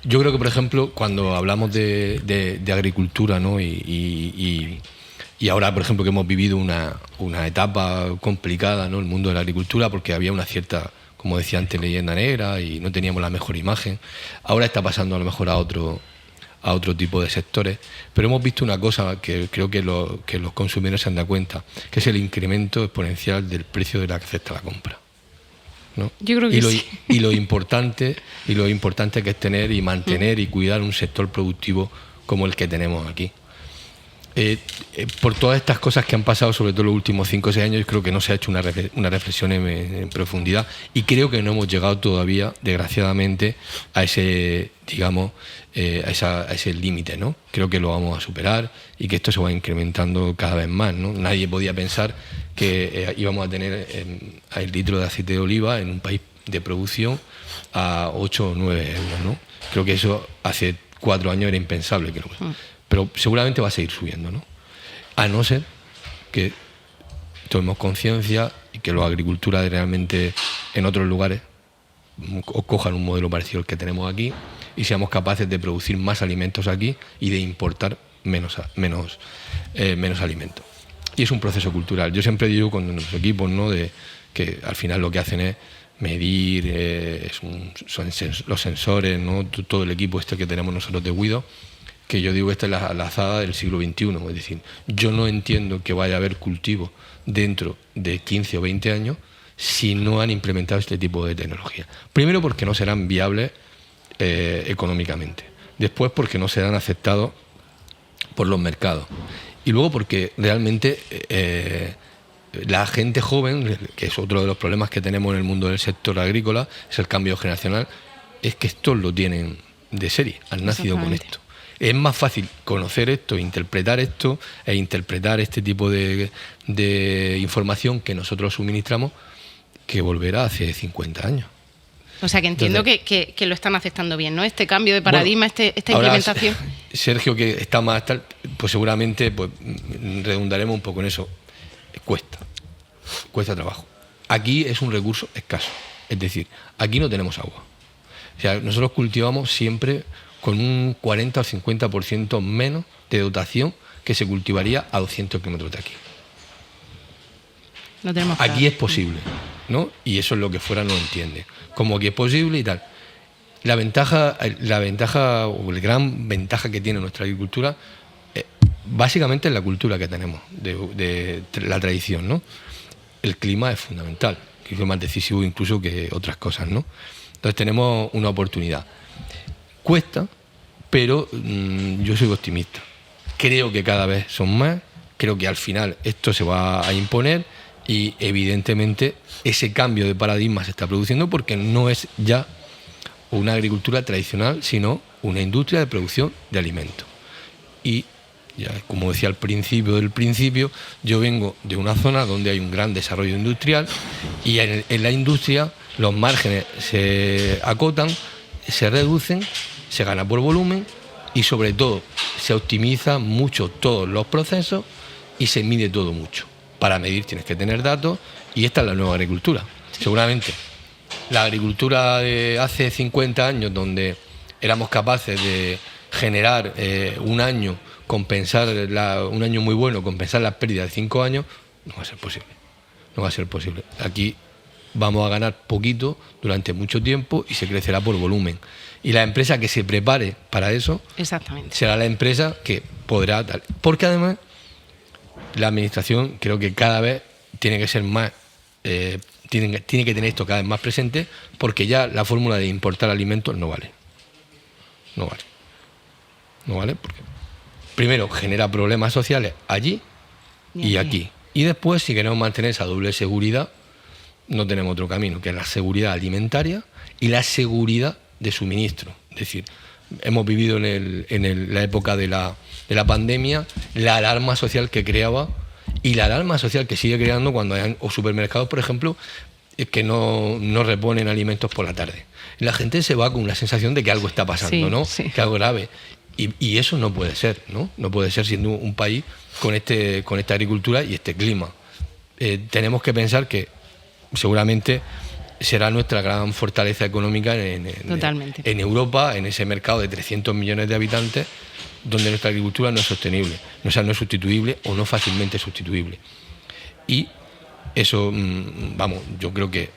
Yo creo que, por ejemplo, cuando hablamos de agricultura, ¿no? Y ahora, por ejemplo, que hemos vivido una etapa complicada, ¿no?, el mundo de la agricultura, porque había una cierta, como decía antes, leyenda negra y no teníamos la mejor imagen. Ahora está pasando a lo mejor a otro tipo de sectores, pero hemos visto una cosa que creo que los consumidores se han dado cuenta, que es el incremento exponencial del precio de la que acepta la compra, ¿no? Yo creo que sí. Y lo importante que es tener y mantener y cuidar un sector productivo como el que tenemos aquí. Por todas estas cosas que han pasado, sobre todo los últimos 5 o 6 años, creo que no se ha hecho una reflexión en profundidad, y creo que no hemos llegado todavía, desgraciadamente, a ese, digamos, a ese límite, ¿no? Creo que lo vamos a superar y que esto se va incrementando cada vez más, ¿no? Nadie podía pensar que íbamos a tener el litro de aceite de oliva en un país de producción a 8 o 9 euros, ¿no? Creo que eso hace 4 años era impensable, creo. Pero seguramente va a seguir subiendo, ¿no? A no ser que tomemos conciencia y que los agricultores realmente en otros lugares cojan un modelo parecido al que tenemos aquí y seamos capaces de producir más alimentos aquí y de importar menos alimentos. Y es un proceso cultural. Yo siempre digo con nuestros equipos, ¿no?, de que al final lo que hacen es medir, son los sensores, ¿no?, todo el equipo que tenemos nosotros de Guido. que yo digo que esta es la azada del siglo XXI. Es decir, yo no entiendo que vaya a haber cultivo dentro de 15 o 20 años si no han implementado este tipo de tecnología. Primero porque no serán viables económicamente. Después porque no serán aceptados por los mercados. Y luego porque realmente la gente joven, que es otro de los problemas que tenemos en el mundo del sector agrícola, es el cambio generacional, es que estos lo tienen de serie, han nacido con esto. Es más fácil conocer esto, interpretar esto e interpretar este tipo de información que nosotros suministramos que volver a hace 50 años. O sea, que entiendo que lo están aceptando bien, ¿no? Este cambio de paradigma, esta implementación. Sergio, que está más tal, pues seguramente pues, redundaremos un poco en eso. Cuesta trabajo. Aquí es un recurso escaso. Es decir, aquí no tenemos agua. O sea, nosotros cultivamos siempre con un 40 o 50% menos de dotación que se cultivaría a 200 kilómetros de aquí. No tenemos aquí es posible, ¿no? Y eso es lo que fuera no entiende. Como que es posible y tal. La ventaja o la gran ventaja que tiene nuestra agricultura básicamente es la cultura que tenemos, de la tradición, ¿no? El clima es fundamental, que es más decisivo incluso que otras cosas, ¿no? Entonces tenemos una oportunidad. Cuesta, pero yo soy optimista. Creo que cada vez son más, creo que al final esto se va a imponer y evidentemente ese cambio de paradigma se está produciendo porque no es ya una agricultura tradicional, sino una industria de producción de alimentos. Y ya, como decía al principio del principio, yo vengo de una zona donde hay un gran desarrollo industrial y en la industria los márgenes se acotan, se reducen, se gana por volumen y sobre todo se optimizan mucho todos los procesos y se mide todo mucho. Para medir tienes que tener datos y esta es la nueva agricultura. Seguramente la agricultura de hace 50 años, donde éramos capaces de generar un año, compensar un año muy bueno, compensar las pérdidas de 5 años, no va a ser posible. No va a ser posible. Aquí vamos a ganar poquito durante mucho tiempo y se crecerá por volumen. Y la empresa que se prepare para eso será la empresa que podrá tal. Porque además la administración creo que cada vez tiene que ser más, tiene que tener esto cada vez más presente, porque ya la fórmula de importar alimentos no vale. No vale porque primero genera problemas sociales allí y aquí. Y después, si queremos mantener esa doble seguridad, no tenemos otro camino, que es la seguridad alimentaria y la seguridad de suministro. Es decir, hemos vivido en la época de la pandemia la alarma social que creaba y la alarma social que sigue creando cuando hay supermercados, por ejemplo, que no reponen alimentos por la tarde. La gente se va con la sensación de que algo está pasando, ¿no? Sí. Que algo grave. Y eso no puede ser, ¿no? No puede ser siendo un país con esta agricultura y este clima. Tenemos que pensar que seguramente será nuestra gran fortaleza económica en Europa, en ese mercado de 300 millones de habitantes, donde nuestra agricultura no es sostenible, no es sustituible o no fácilmente sustituible. Y eso, yo creo que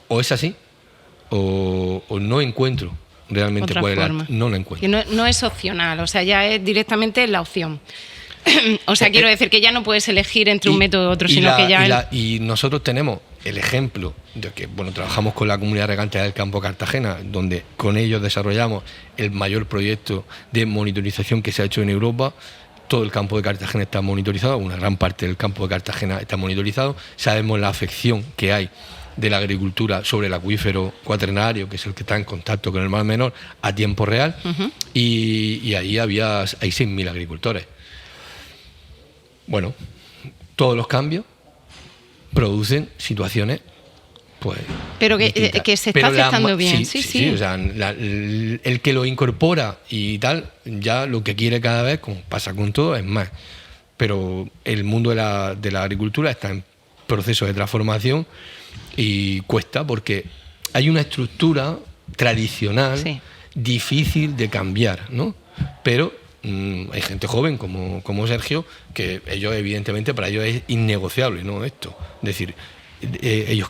o es así o no encuentro realmente cuál es la... No lo encuentro. Que no es opcional, o sea, ya es directamente la opción. O sea, quiero decir que ya no puedes elegir entre un método u otro, sino que ya... Y nosotros tenemos el ejemplo de que, trabajamos con la Comunidad Regante del Campo Cartagena, donde con ellos desarrollamos el mayor proyecto de monitorización que se ha hecho en Europa. Todo el campo de Cartagena está monitorizado, una gran parte del campo de Cartagena está monitorizado. Sabemos la afección que hay de la agricultura sobre el acuífero cuaternario, que es el que está en contacto con el Mar Menor a tiempo real, y ahí hay 6.000 agricultores. Bueno, todos los cambios producen situaciones, pues... Pero que se está aceptando bien. Sí. O sea, el que lo incorpora y tal, ya lo que quiere cada vez, como pasa con todo, es más. Pero el mundo de la agricultura está en proceso de transformación y cuesta porque hay una estructura tradicional difícil de cambiar, ¿no? Pero hay gente joven como Sergio, que ellos evidentemente para ellos es innegociable, ¿no? Esto, es decir, ellos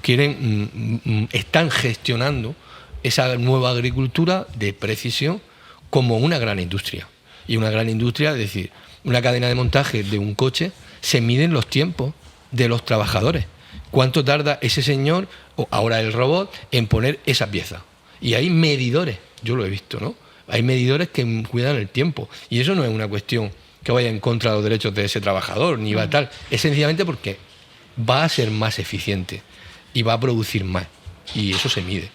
están gestionando esa nueva agricultura de precisión como una gran industria. y una gran industria, es decir, una cadena de montaje de un coche, se miden los tiempos de los trabajadores. ¿Cuánto tarda ese señor, o ahora el robot, en poner esa pieza? Y hay medidores, yo lo he visto, ¿no? Hay medidores que cuidan el tiempo. Y eso no es una cuestión que vaya en contra de los derechos de ese trabajador, ni va a tal. Es sencillamente porque va a ser más eficiente y va a producir más. Y eso se mide.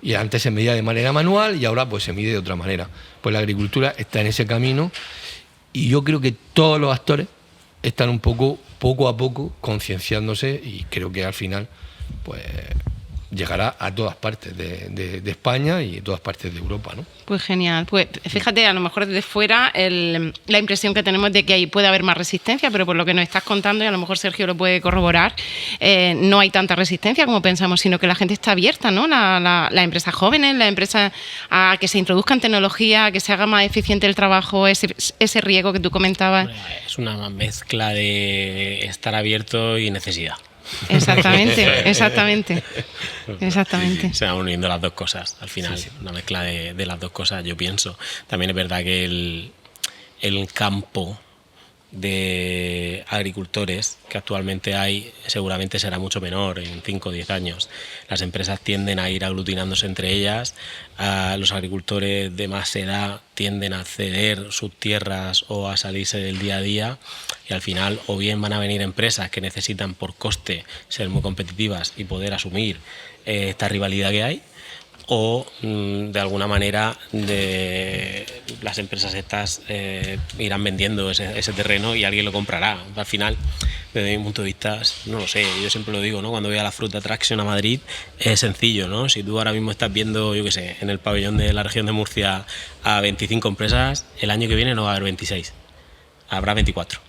Y antes se medía de manera manual y ahora pues se mide de otra manera. Pues la agricultura está en ese camino y yo creo que todos los actores están un poco a poco concienciándose y creo que al final pues llegará a todas partes de España y a todas partes de Europa, ¿no? Pues genial. Pues fíjate, a lo mejor desde fuera la impresión que tenemos de que ahí puede haber más resistencia, pero por lo que nos estás contando, y a lo mejor Sergio lo puede corroborar, no hay tanta resistencia como pensamos, sino que la gente está abierta, ¿no? Las empresas jóvenes, las empresas a que se introduzcan tecnología, a que se haga más eficiente el trabajo, ese riesgo que tú comentabas. Es una mezcla de estar abierto y necesidad. Exactamente. Se van uniendo las dos cosas al final, una mezcla de las dos cosas, yo pienso. También es verdad que el campo de agricultores que actualmente hay seguramente será mucho menor en 5 o 10 años. Las empresas tienden a ir aglutinándose entre ellas, los agricultores de más edad tienden a ceder sus tierras o a salirse del día a día y al final o bien van a venir empresas que necesitan por coste ser muy competitivas y poder asumir esta rivalidad que hay, o de alguna manera las empresas estas irán vendiendo ese terreno y alguien lo comprará. Al final, desde mi punto de vista, no lo sé, yo siempre lo digo, ¿no? Cuando voy a la Fruit Attraction a Madrid es sencillo, ¿no? Si tú ahora mismo estás viendo, yo qué sé, en el pabellón de la región de Murcia a 25 empresas, el año que viene no va a haber 26, habrá 24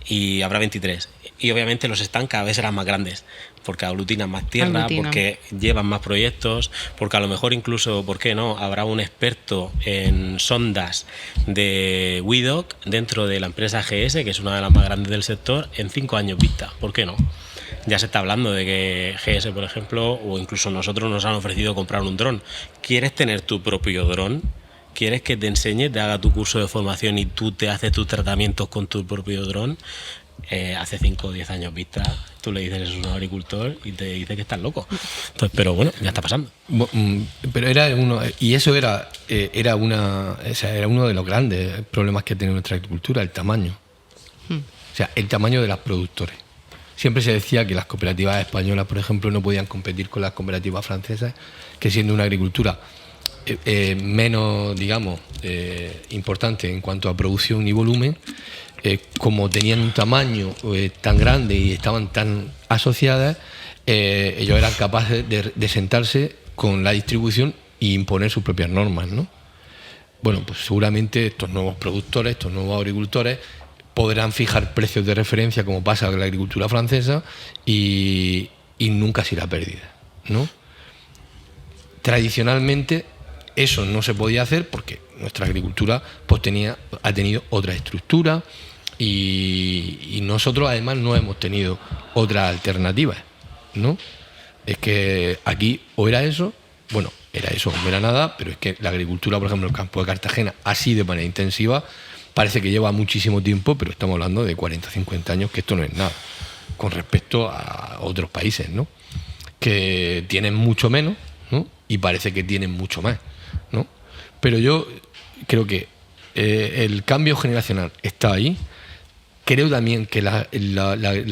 y habrá 23. Y obviamente los stands cada vez serán más grandes, porque aglutinan más tierra, porque llevan más proyectos, porque a lo mejor incluso, ¿por qué no?, habrá un experto en sondas de WIDOC dentro de la empresa GS, que es una de las más grandes del sector, en 5 años vista. ¿Por qué no? Ya se está hablando de que GS, por ejemplo, o incluso nosotros nos han ofrecido comprar un dron. ¿Quieres tener tu propio dron? ¿Quieres que te enseñe, te haga tu curso de formación y tú te haces tus tratamientos con tu propio dron? Hace 5 o 10 años vista, tú le dices que eres un agricultor y te dice que estás loco. Entonces, pero bueno, ya está pasando. Pero era uno, y eso era uno de los grandes problemas que tiene nuestra agricultura, el tamaño. O sea, el tamaño de los productores. Siempre se decía que las cooperativas españolas, por ejemplo, no podían competir con las cooperativas francesas, que siendo una agricultura menos, digamos, importante en cuanto a producción y volumen, como tenían un tamaño tan grande y estaban tan asociadas, ellos eran capaces de sentarse con la distribución e imponer sus propias normas, ¿no? Bueno, pues seguramente estos nuevos productores, estos nuevos agricultores podrán fijar precios de referencia como pasa con la agricultura francesa y nunca se irá pérdida, ¿no? Tradicionalmente eso no se podía hacer porque nuestra agricultura pues ha tenido otra estructura y nosotros además no hemos tenido otra alternativa, ¿no? Es que aquí o era eso, bueno, era eso o no era nada, pero es que la agricultura, por ejemplo, en el campo de Cartagena, así de manera intensiva, parece que lleva muchísimo tiempo, pero estamos hablando de 40 o 50 años, que esto no es nada, con respecto a otros países, ¿no? Que tienen mucho menos, ¿no? Y parece que tienen mucho más, ¿no? Pero yo creo que el cambio generacional está ahí. Creo también que la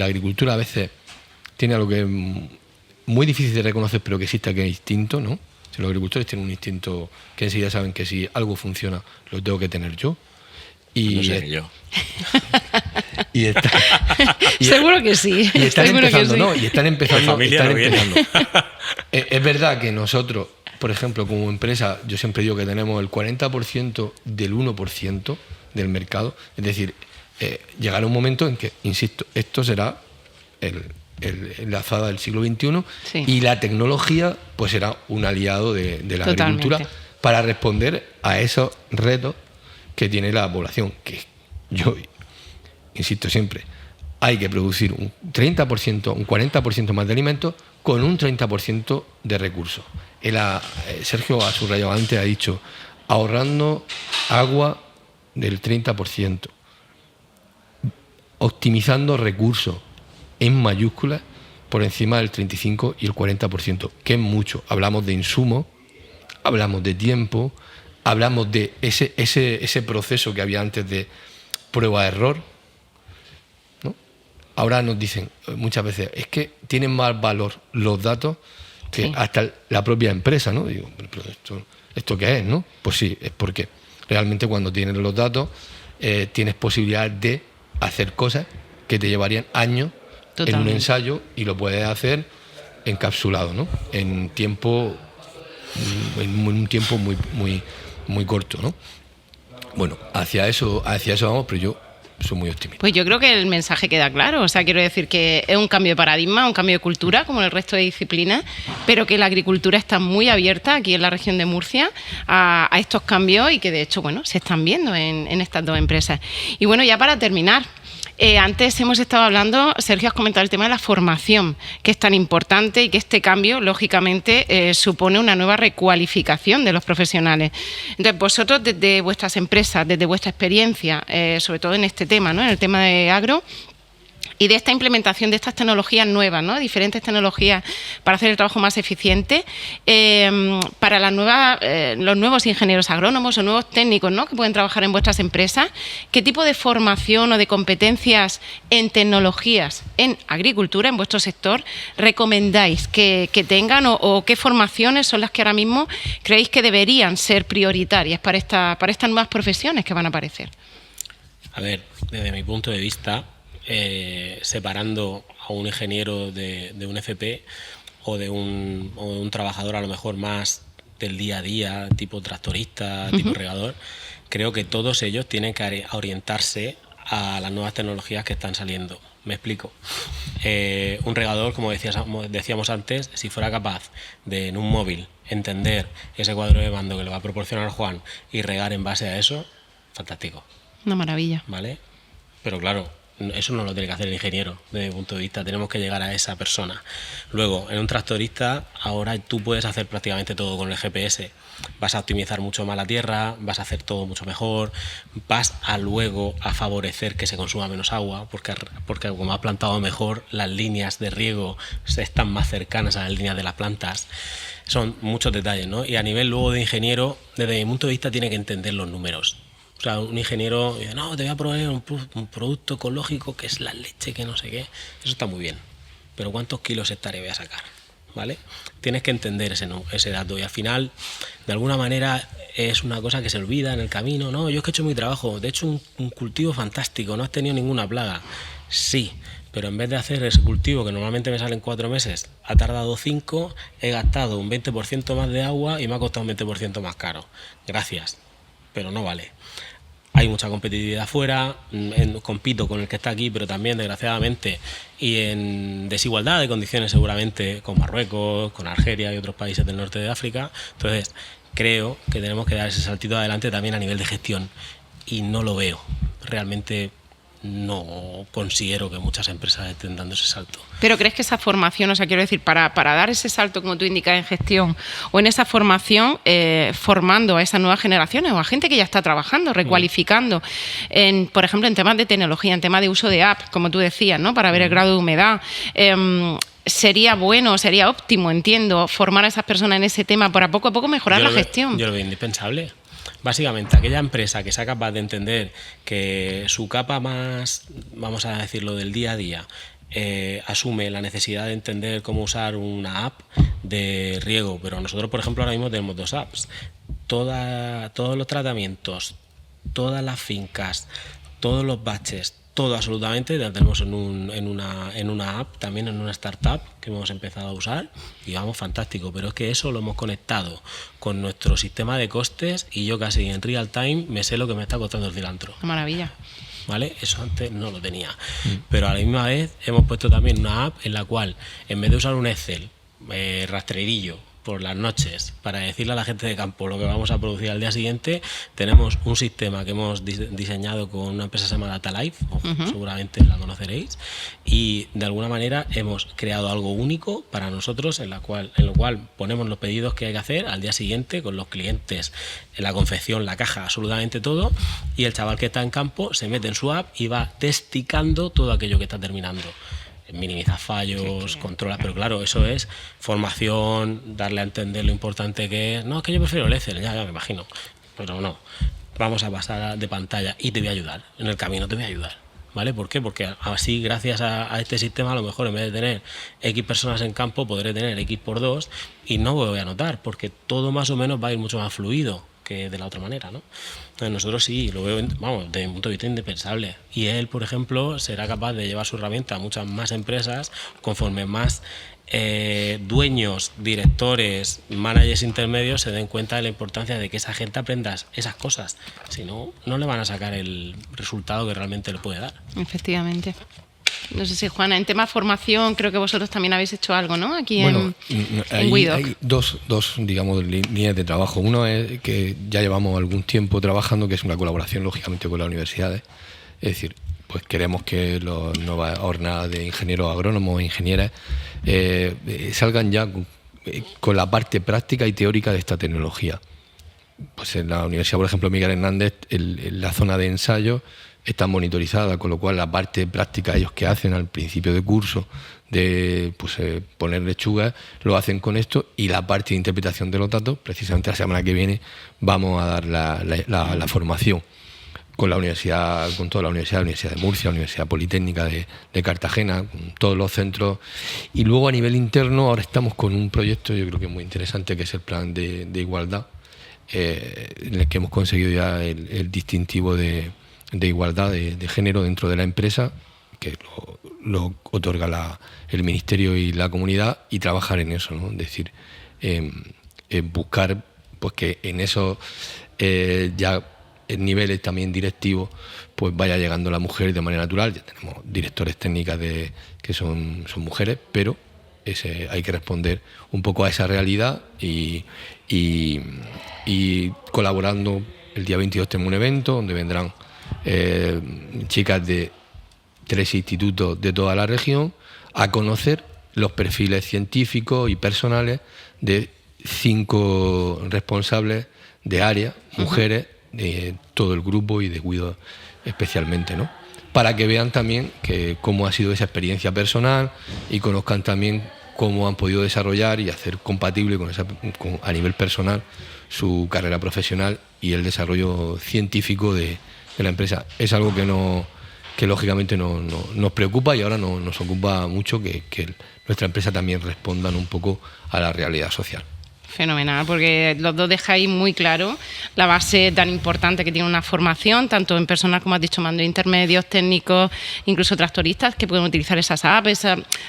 agricultura a veces tiene algo que es muy difícil de reconocer, pero que existe, que es instinto, ¿no? Si los agricultores tienen un instinto que enseguida saben que si algo funciona, lo tengo que tener yo. Y no sé yo. Seguro que sí. Y están seguro empezando, que sí. ¿no? Y están empezando. Familia Es verdad que nosotros, por ejemplo, como empresa, yo siempre digo que tenemos el 40% del 1% del mercado. Es decir, llegará un momento en que, insisto, esto será la azada del siglo XXI, sí. Y la tecnología pues será un aliado de la agricultura para responder a esos retos que tiene la población, que yo insisto siempre, hay que producir un 30%, un 40% más de alimentos con un 30% de recursos. Sergio ha subrayado antes, ha dicho, ahorrando agua, del 30%, optimizando recursos en mayúsculas por encima del 35 y el 40%, que es mucho. Hablamos de insumos, hablamos de tiempo, hablamos de ese proceso que había antes de prueba-error, ¿no? Ahora nos dicen muchas veces, es que tienen más valor los datos que sí, hasta la propia empresa, ¿no? Digo, pero ¿esto qué es, no? Pues sí, es porque realmente cuando tienes los datos tienes posibilidad de hacer cosas que te llevarían años en un ensayo y lo puedes hacer encapsulado, ¿no? En un tiempo muy corto, ¿no? Bueno, hacia eso vamos, pero yo soy muy optimista. Pues yo creo que el mensaje queda claro. O sea, quiero decir que es un cambio de paradigma, un cambio de cultura, como en el resto de disciplinas, pero que la agricultura está muy abierta aquí en la región de Murcia a estos cambios y que, de hecho, bueno, se están viendo en estas dos empresas. Y bueno, ya para terminar, antes hemos estado hablando, Sergio, has comentado el tema de la formación, que es tan importante y que este cambio, lógicamente, supone una nueva recualificación de los profesionales. Entonces, vosotros desde vuestras empresas, desde vuestra experiencia, sobre todo en este tema, ¿no?, en el tema de agro, y de esta implementación de estas tecnologías nuevas, ¿no?, diferentes tecnologías para hacer el trabajo más eficiente, para los nuevos ingenieros agrónomos o nuevos técnicos, ¿no?, que pueden trabajar en vuestras empresas, ¿qué tipo de formación o de competencias en tecnologías en agricultura, en vuestro sector, recomendáis que tengan o qué formaciones son las que ahora mismo creéis que deberían ser prioritarias para estas nuevas profesiones que van a aparecer? A ver, desde mi punto de vista, separando a un ingeniero de un FP o de un trabajador a lo mejor más del día a día, tipo tractorista, tipo regador, creo que todos ellos tienen que orientarse a las nuevas tecnologías que están saliendo. Me explico. Un regador, como decíamos antes, si fuera capaz de en un móvil entender ese cuadro de mando que le va a proporcionar Juan y regar en base a eso, fantástico. Una maravilla. ¿Vale? Pero claro, eso no lo tiene que hacer el ingeniero, desde mi punto de vista. Tenemos que llegar a esa persona. Luego, en un tractorista, ahora tú puedes hacer prácticamente todo con el GPS. Vas a optimizar mucho más la tierra, vas a hacer todo mucho mejor, vas a luego a favorecer que se consuma menos agua, porque como has plantado mejor, las líneas de riego están más cercanas a las líneas de las plantas. Son muchos detalles, ¿no? Y a nivel luego de ingeniero, desde mi punto de vista, tiene que entender los números. O sea, un ingeniero dice, no, te voy a proveer un producto ecológico que es la leche, que no sé qué. Eso está muy bien, pero ¿cuántos kilos hectárea voy a sacar? ¿Vale? Tienes que entender ese dato y al final, de alguna manera, es una cosa que se olvida en el camino. No, yo es que he hecho mi trabajo, de hecho un cultivo fantástico, no has tenido ninguna plaga. Sí, pero en vez de hacer ese cultivo que normalmente me sale en 4 meses, ha tardado 5, he gastado un 20% más de agua y me ha costado un 20% más caro. Gracias, pero no vale. Hay mucha competitividad afuera, compito con el que está aquí, pero también, desgraciadamente, y en desigualdad de condiciones seguramente con Marruecos, con Argelia y otros países del norte de África. Entonces, creo que tenemos que dar ese saltito adelante también a nivel de gestión y no lo veo. Realmente no considero que muchas empresas estén dando ese salto. ¿Pero crees que esa formación, o sea, quiero decir, para dar ese salto, como tú indicas, en gestión, o en esa formación, formando a esas nuevas generaciones o a gente que ya está trabajando, recualificando, por ejemplo, en temas de tecnología, en temas de uso de apps, como tú decías, ¿no?, para ver el grado de humedad, sería bueno, sería óptimo, entiendo, formar a esas personas en ese tema para poco a poco mejorar la gestión? Yo lo veo indispensable. Básicamente, aquella empresa que sea capaz de entender que su capa más, vamos a decirlo, del día a día, asume la necesidad de entender cómo usar una app de riego, pero nosotros, por ejemplo, ahora mismo tenemos 2 apps. Todos los tratamientos, todas las fincas, todos los baches, todo absolutamente, la tenemos en una app, también en una startup que hemos empezado a usar y vamos fantástico, pero es que eso lo hemos conectado con nuestro sistema de costes y yo casi en real time me sé lo que me está costando el cilantro. Maravilla. ¿Vale? Eso antes no lo tenía. Pero a la misma vez hemos puesto también una app en la cual, en vez de usar un Excel rastrerillo por las noches para decirle a la gente de campo lo que vamos a producir al día siguiente, tenemos un sistema que hemos diseñado con una empresa que se llama DataLife, seguramente la conoceréis, y de alguna manera hemos creado algo único para nosotros en lo cual ponemos los pedidos que hay que hacer al día siguiente con los clientes, en la confección, la caja, absolutamente todo, y el chaval que está en campo se mete en su app y va testicando todo aquello que está terminando. Minimiza fallos, controla, pero claro, eso es formación, darle a entender lo importante que es. No, es que yo prefiero el Excel, ya me imagino, pero no, vamos a pasar de pantalla y te voy a ayudar, en el camino te voy a ayudar, ¿vale? ¿Por qué? Porque así, gracias a este sistema, a lo mejor en vez de tener X personas en campo, podré tener X por 2 y no voy a notar, porque todo más o menos va a ir mucho más fluido que de la otra manera, ¿no? Entonces nosotros sí, lo veo, vamos, desde mi punto de vista indispensable. Y él, por ejemplo, será capaz de llevar su herramienta a muchas más empresas conforme más dueños, directores, managers intermedios se den cuenta de la importancia de que esa gente aprenda esas cosas. Si no, no le van a sacar el resultado que realmente le puede dar. Efectivamente. No sé si, Juana, en tema formación, creo que vosotros también habéis hecho algo, ¿no? Aquí bueno, en WeDoc. Hay dos, digamos, líneas de trabajo. Uno es que ya llevamos algún tiempo trabajando, que es una colaboración, lógicamente, con las universidades. Es decir, pues queremos que las nuevas jornadas de ingenieros agrónomos e ingenieras salgan ya con la parte práctica y teórica de esta tecnología. Pues en la universidad, por ejemplo, Miguel Hernández, la zona de ensayo está monitorizada, con lo cual la parte práctica ellos que hacen al principio de curso de poner lechugas, lo hacen con esto, y la parte de interpretación de los datos, precisamente la semana que viene vamos a dar la formación con la universidad, con toda la Universidad de Murcia, la Universidad Politécnica de Cartagena, con todos los centros. Y luego a nivel interno ahora estamos con un proyecto, yo creo que muy interesante, que es el plan de igualdad, en el que hemos conseguido ya el distintivo de igualdad de género dentro de la empresa, que lo otorga el Ministerio y la comunidad, y trabajar en eso, ¿no? Es decir, buscar pues que en esos ya en niveles también directivos pues vaya llegando la mujer de manera natural. Ya tenemos directores técnicas que son mujeres, pero hay que responder un poco a esa realidad y colaborando. El día 22 tenemos un evento donde vendrán chicas de 3 institutos de toda la región a conocer los perfiles científicos y personales de 5 responsables de área, mujeres, de todo el grupo y de WeDoc especialmente, ¿no? Para que vean también cómo ha sido esa experiencia personal y conozcan también cómo han podido desarrollar y hacer compatible a nivel personal su carrera profesional y el desarrollo científico de la empresa. Es algo que lógicamente nos preocupa, y ahora nos ocupa mucho que nuestra empresa también respondan un poco a la realidad social. Fenomenal, porque los dos dejáis muy claro la base tan importante que tiene una formación, tanto en personal, como has dicho, mandos intermedios, técnicos, incluso tractoristas, que pueden utilizar esas apps,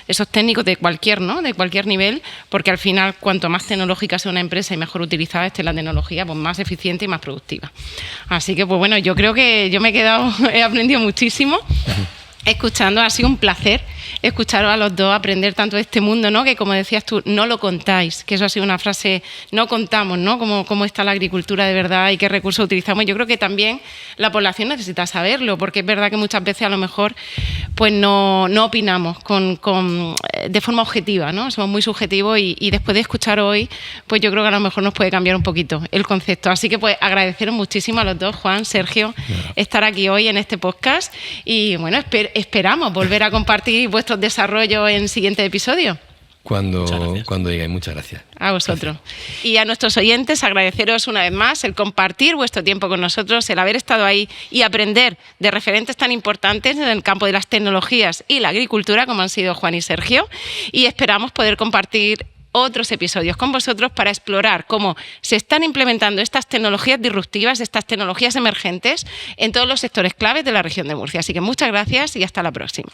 esos técnicos de cualquier, ¿no? De cualquier nivel, porque al final, cuanto más tecnológica sea una empresa y mejor utilizada esté la tecnología, pues más eficiente y más productiva. Así que, pues bueno, yo creo que yo me he aprendido muchísimo. Escuchando, ha sido un placer escucharos a los dos, aprender tanto de este mundo, ¿no? Que, como decías tú, no lo contáis, que eso ha sido una frase, no contamos, ¿no? Cómo está la agricultura de verdad y qué recursos utilizamos. Yo creo que también la población necesita saberlo, porque es verdad que muchas veces a lo mejor pues no opinamos de forma objetiva, ¿no? Somos muy subjetivos y después de escuchar hoy, pues yo creo que a lo mejor nos puede cambiar un poquito el concepto. Así que pues agradeceros muchísimo a los dos, Juan, Sergio, estar aquí hoy en este podcast, y bueno, esperamos volver a compartir vuestros desarrollos en siguientes episodios. Cuando digáis. Muchas gracias. A vosotros. Gracias. Y a nuestros oyentes, agradeceros una vez más el compartir vuestro tiempo con nosotros, el haber estado ahí y aprender de referentes tan importantes en el campo de las tecnologías y la agricultura, como han sido Juan y Sergio, y esperamos poder compartir otros episodios con vosotros para explorar cómo se están implementando estas tecnologías disruptivas, estas tecnologías emergentes en todos los sectores claves de la región de Murcia. Así que muchas gracias y hasta la próxima.